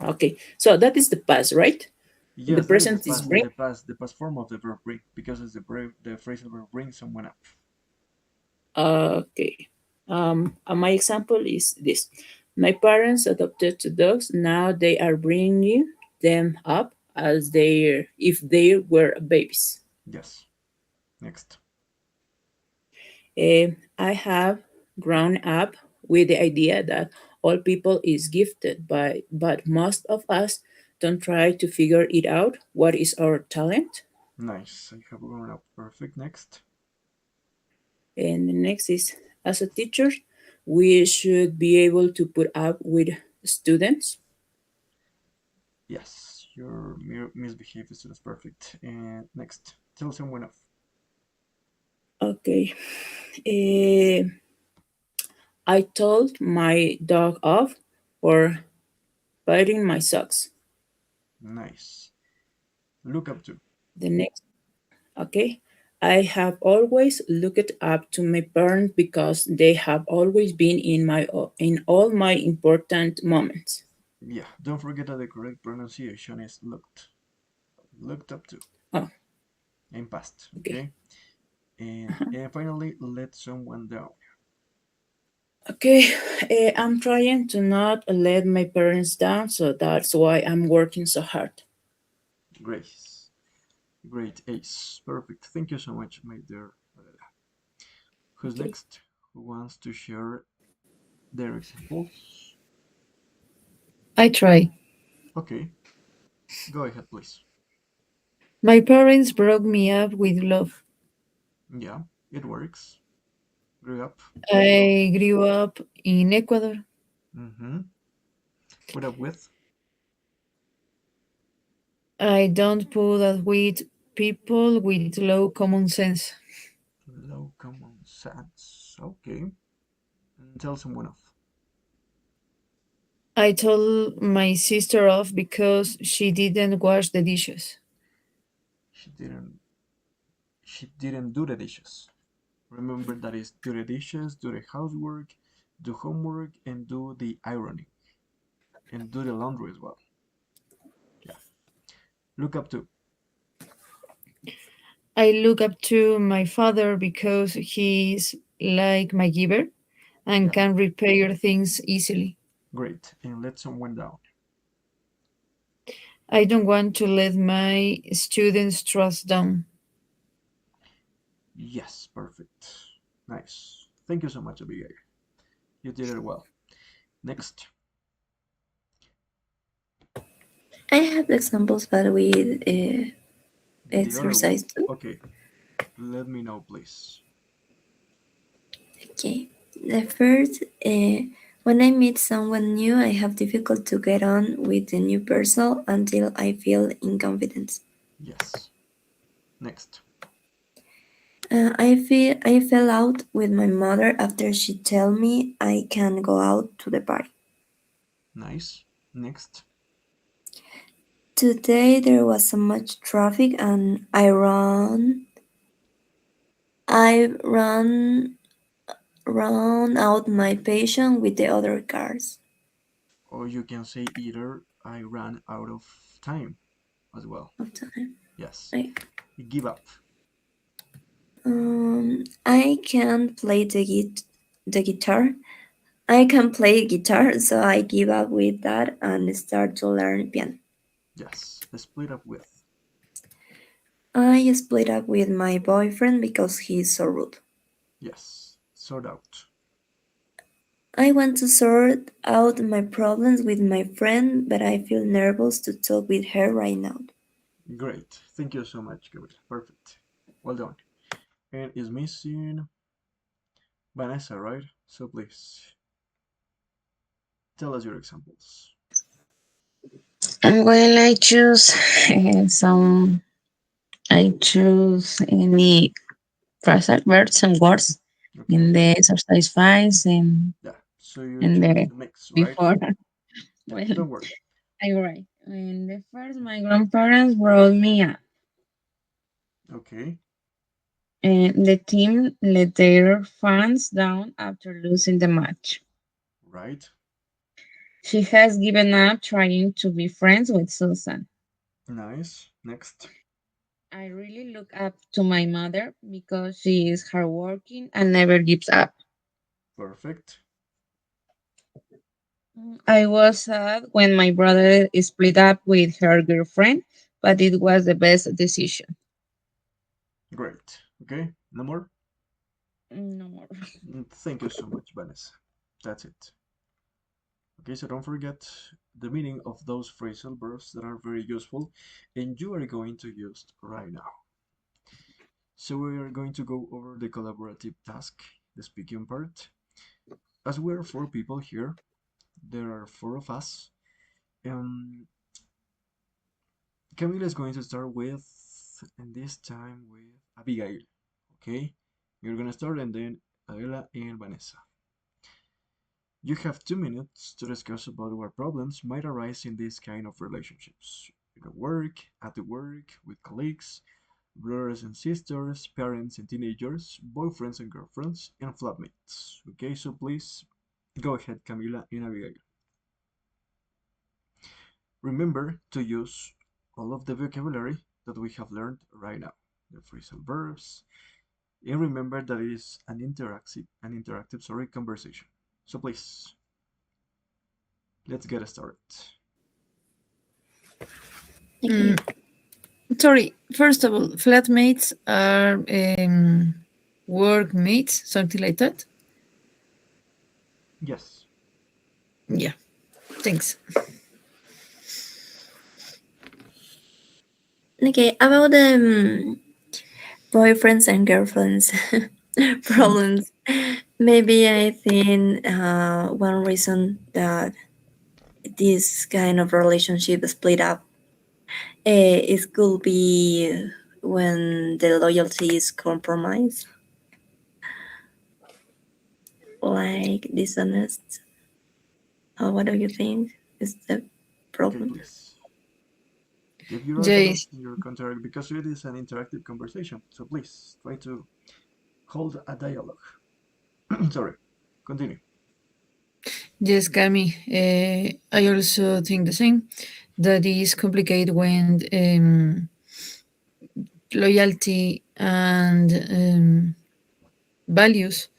Okay, so that is the past, right? The Yes, that is present is the bring. past form of the verb bring, because it's the phrasal verb bring someone up. Okay. My example is this. My parents adopted two dogs. Now they are bringing them up as they if they were babies. Yes. Next. I have grown up with the idea that all people is gifted, but most of us don't try to figure it out. What is our talent? Nice. I have grown up. Perfect. Next. And the next is, as a teacher, we should be able to put up with students. Yes. Your misbehaved students. Perfect. And next. Tell someone off. Okay. Eh, I told my dog off for biting my socks. Nice. Look up to. The next, okay. I have always looked up to my parents because they have always been in all my important moments. Yeah. Don't forget that the correct pronunciation is looked. Looked up to. Oh, In past. okay. Okay. And finally, let someone down. Okay, I'm trying to not let my parents down, so that's why I'm working so hard. Grace. Great ace. Perfect. Thank you so much, my dear. Who's Okay. next? Who wants to share their examples? I try. Okay, go ahead, please. My parents brought me up with love. Yeah, it works. Grew up. I grew up in Ecuador. Mm-hmm. Put up with. I don't put up with people with low common sense. Low common sense. Okay. And tell someone off. I told my sister off because she didn't wash the dishes. She didn't. She didn't do the dishes. Remember that is do the dishes, do the housework, do homework, and do the ironing, and do the laundry as well. Yeah. Look up to. I look up to my father because he's like my giver and Yeah. can repair things easily. Great. And let someone down. I don't want to let my students trust down. Yes, perfect. Nice. Thank you so much, Abigail. You did it well. Next. I have examples, but with The other one. exercise too. Okay. Let me know, please. Okay. The first, when I meet someone new, I have difficult to get on with the new person until I feel inconfidence. Yes. Next. I fell out with my mother after she told me I can go out to the party. Nice. Next. Today there was so much traffic and I run out my patience with the other cars Or you can say either I ran out of time as well. of time. Yes. Like, Give up. I can't play the guitar. I can play guitar, so I give up with that and start to learn piano. Yes. Split up with. I split up with my boyfriend because he's so rude. Yes. Sort out. I want to sort out my problems with my friend, but I feel nervous to talk with her right now. Great. Thank you so much, Gabriel. Perfect. Well done. And is missing Vanessa, right? So please tell us your examples. Well, I choose any phrasal verbs and words in Okay. the exercise files Yeah. So you and choose the the mix, right? before. Yeah. Well, Don't worry. I write. In the first, my grandparents brought me up, Okay. and the team let their fans down after losing the match. Right. She has given up trying to be friends with Susan. Nice. Next. I really look up to my mother because she is hardworking and never gives up. Perfect. I was sad when my brother split up with her girlfriend, but it was the best decision. Great. Okay. No more. No more. Thank you so much, Vanessa. That's it. Okay, so don't forget the meaning of those phrasal verbs that are very useful and you are going to use right now. So we are going to go over the collaborative task, the speaking part. As we are four people here, there are four of us. Um, Camila is going to start with, and this time with Abigail. Okay, you're gonna start, and then Adela and Vanessa. You have 2 minutes to discuss about what problems might arise in these kind of relationships. At work, at the work, with colleagues, brothers and sisters, parents and teenagers, boyfriends and girlfriends, and flatmates. Okay, so please go ahead, Camila and Abigail. Remember to use all of the vocabulary that we have learned right now, the phrasal verbs, and remember that it is an interactive conversation. So please, let's get started. Okay. Sorry, first of all, flatmates are workmates, something like that. Yes. Yeah, thanks. Okay, about the boyfriends and girlfriends problems. Maybe I think one reason that this kind of relationship split up, it could be when the loyalty is compromised, like dishonest. What do you think is the Okay, problem? please. Give your Yes, arguments in your contrary because it is an interactive conversation. So please try to hold a dialogue. Sorry. Continue. yes, Cami. I also think the same. That is complicated when loyalty and values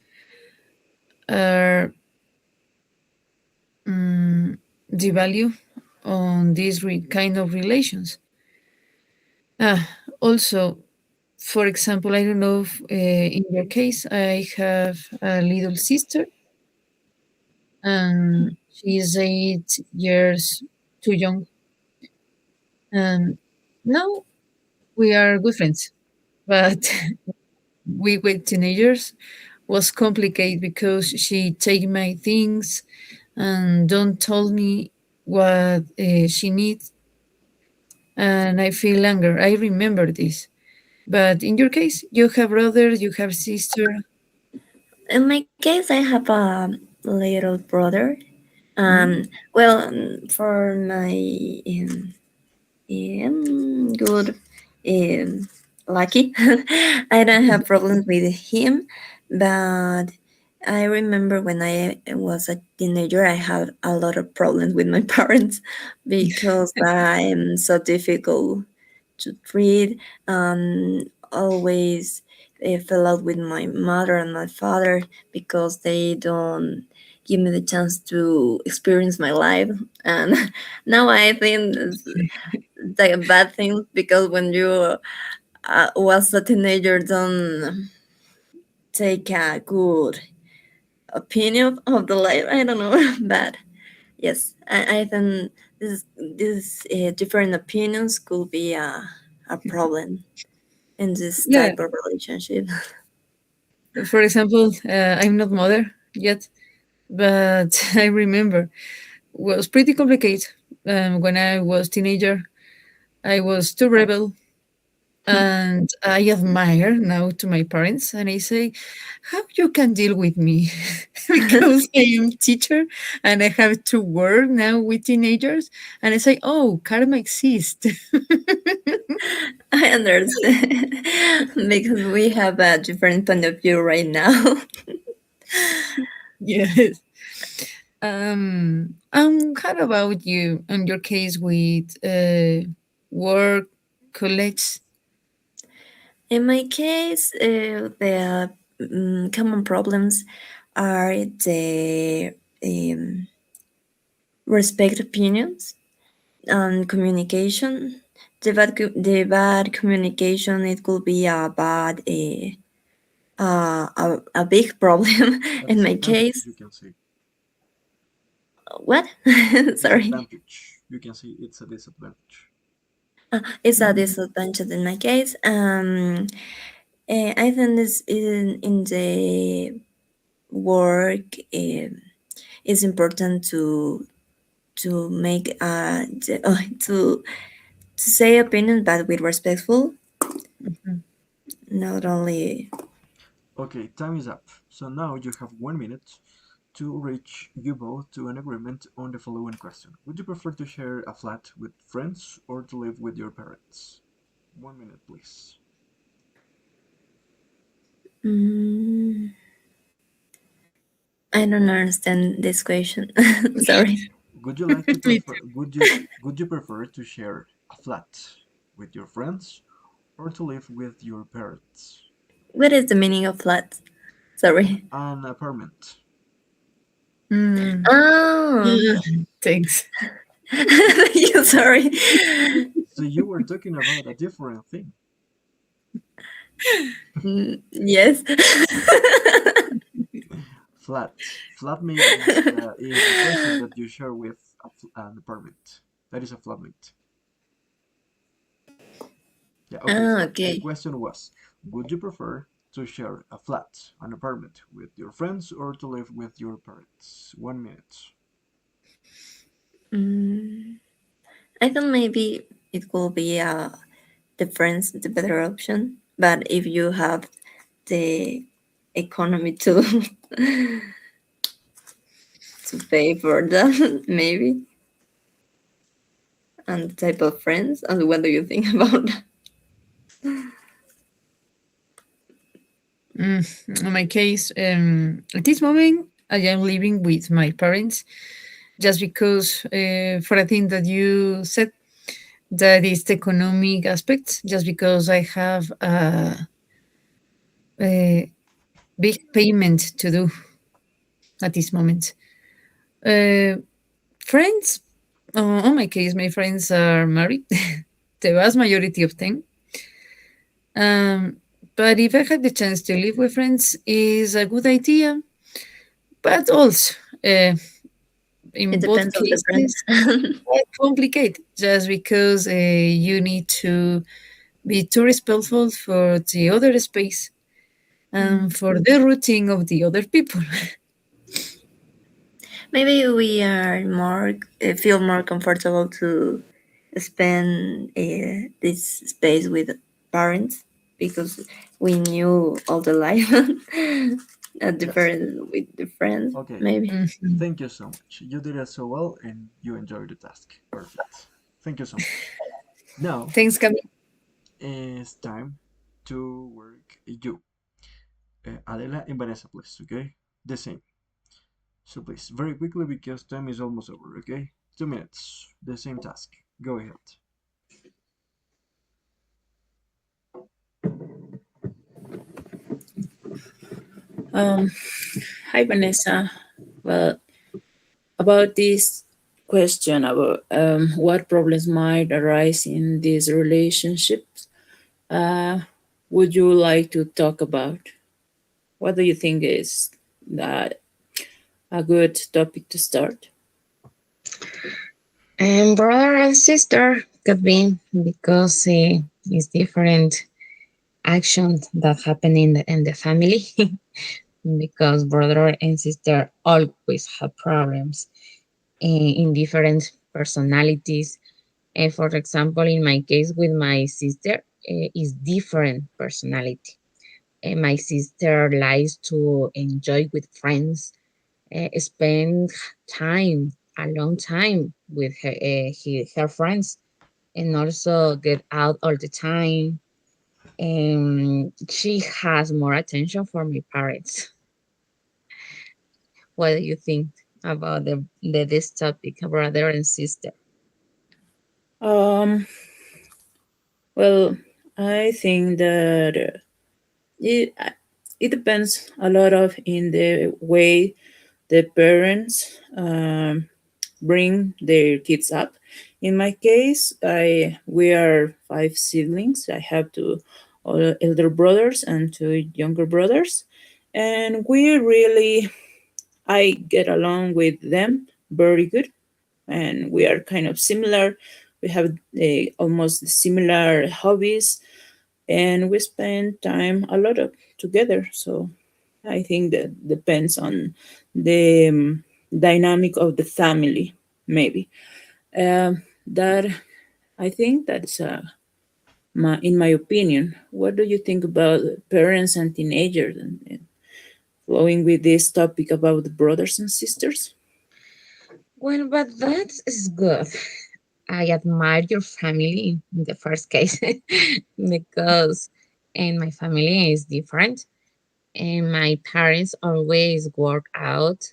are the value on these kind of relations. Also, For example, I don't know if in your case, I have a little sister, and she is 8 years too young. And now we are good friends. But we with teenagers was complicated because she take my things and don't tell me what she needs, and I feel anger. I remember this. But in your case, you have brother, you have sister. In my case, I have a little brother. Mm? Well, for my good lucky, I don't have problems with him, but I remember when I was a teenager, I had a lot of problems with my parents because I'm so difficult to treat. Always fell out with my mother and my father because they don't give me the chance to experience my life. And now I think it's like a bad thing because when you was a teenager, don't take a good opinion of the life. I don't know, but yes, I think this different opinions could be a problem in this Yeah. type of relationship. For example, I'm not mother yet, but I remember was pretty complicated. When I was teenager, I was too rebel, and I admire now to my parents, and I say, how you can deal with me because I am teacher and I have to work now with teenagers, and I say, oh, karma exists. I understand because we have a different point of view right now. Yes. How about you and your case with work, college? In my case, the common problems are the respect opinions and communication. The bad communication, it could be a big problem A in my disadvantage, case. you can say. What? Sorry. Disadvantage. You can say it's a disadvantage. It's a Mm, disadvantage in my case. I think this in the work is important to make to say opinion, but with respectful. mhm. Not only. Okay, time is up. So now you have 1 minute to reach you both to an agreement on the following question. Would you prefer to share a flat with friends or to live with your parents? 1 minute, please. Mm, I don't understand this question. Sorry. Would you like to Me prefer would you prefer to share a flat with your friends or to live with your parents? What is the meaning of flat? Sorry. An apartment. Mm, Oh, thanks. you sorry. So you were talking about a different thing. Yes. Flat. Flatmate is a person that you share with an apartment. That is a flatmate. Yeah, okay, so the Okay. question was, would you prefer to share a flat, an apartment with your friends or to live with your parents? 1 minute. Mm, I thought maybe it will be the friends the better option, but if you have the economy to to pay for that, maybe, and the type of friends, and what do you think about that? In my case, at this moment, I am living with my parents just because for a thing that you said, that is the economic aspect, just because I have a big payment to do at this moment. Uh, Friends, on my case, my friends are married, the vast majority of them. But if I had the chance to live with friends, is a good idea. But also, It in both depends on the cases, friends. quite complicated. Just because you need to be too respectful for the other space and for the routine of the other people. Maybe we are more feel more comfortable to spend this space with parents because we knew all the life Yes. different with the friends. Okay. Maybe. Mhm. Thank you so much. You did it so well and you enjoyed the task. Perfect. Thank you so much. Now Thanks, Camille. it's time to work you. Adela and Vanessa, please, okay? The same. So please, very quickly because time is almost over, okay? 2 minutes. The same task. Go ahead. Um, Hi, Vanessa. Well, about this question about what problems might arise in these relationships, uh, would you like to talk about? What do you think is that a good topic to start? And brother and sister could be because it's different actions that happen in the family because brother and sister always have problems in different personalities. And for example, in my case with my sister, is different personality. And my sister likes to enjoy with friends, spend time, a long time with her friends, and also get out all the time. And she has more attention for my parents. What do you think about this topic, brother and sister? Um, well, I think that it depends a lot of in the way the parents bring their kids up. In my case, I we are five siblings. I have two elder brothers and two younger brothers, and we really I get along with them very good, and we are kind of similar. We have almost similar hobbies, and we spend time a lot of together. So I think that depends on the dynamic of the family, maybe. That I think that's in my opinion. What do you think about parents and teenagers and flowing with this topic about the brothers and sisters? Well, but that is good. I admire your family in the first case because and my family is different and my parents always work out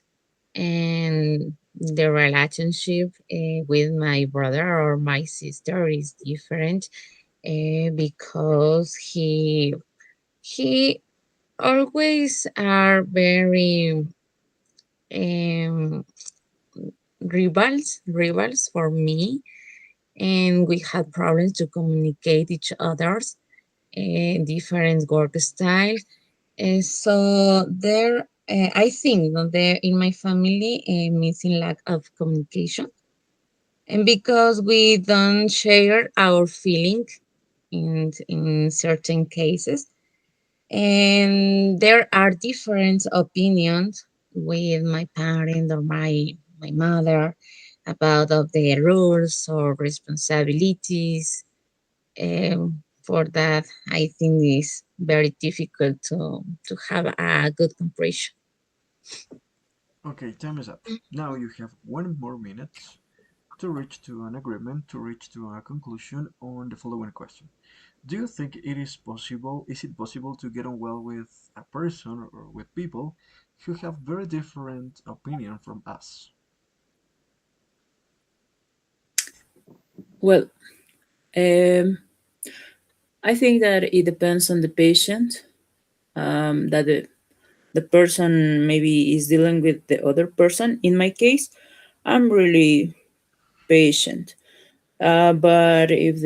and the relationship with my brother or my sister is different because he always are very um, rivals for me and we had problems to communicate each other's different work style. So there, I think that there in my family missing lack of communication, and because we don't share our feeling in certain cases, and there are different opinions with my parent or my mother about of the rules or responsibilities for that, I think it's very difficult to have a good comparison. Okay, time is up. Now you have 1 more minute to reach to an agreement, to reach to a conclusion on the following question. Do you think is it possible to get on well with a person or with people who have very different opinion from us? Well, um, I think that it depends on the patient. That the person maybe is dealing with the other person. In my case, I'm really patient. But if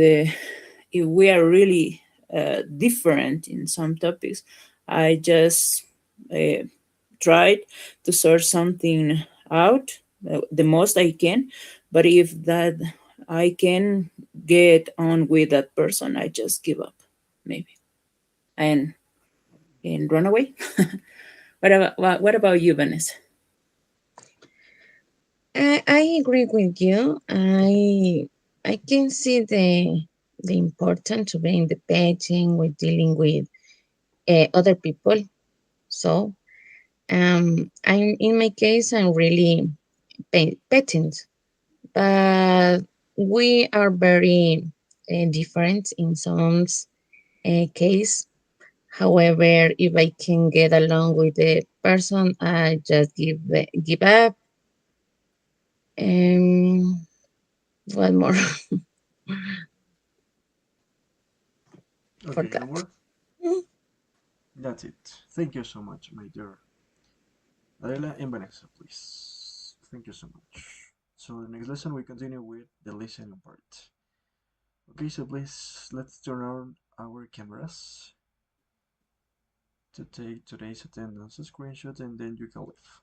we are really different in some topics. I just uh, tried to sort something out the most I can. But if that I can get on with that person, I just give up, maybe, and run away. What about you, Vanessa? I agree with you. I can see the importance to be independent with dealing with other people. So, I'm in my case, I'm really patent, but we are very different in some case. However, if I can get along with the person, I just give up. And what more? Okay, no Forgot. more? That's it. Thank you so much, my dear Adela and Vanessa, please. Thank you so much. So the next lesson we continue with the listening part. Okay, so please let's turn on our cameras to take today's attendance screenshot and then you can leave.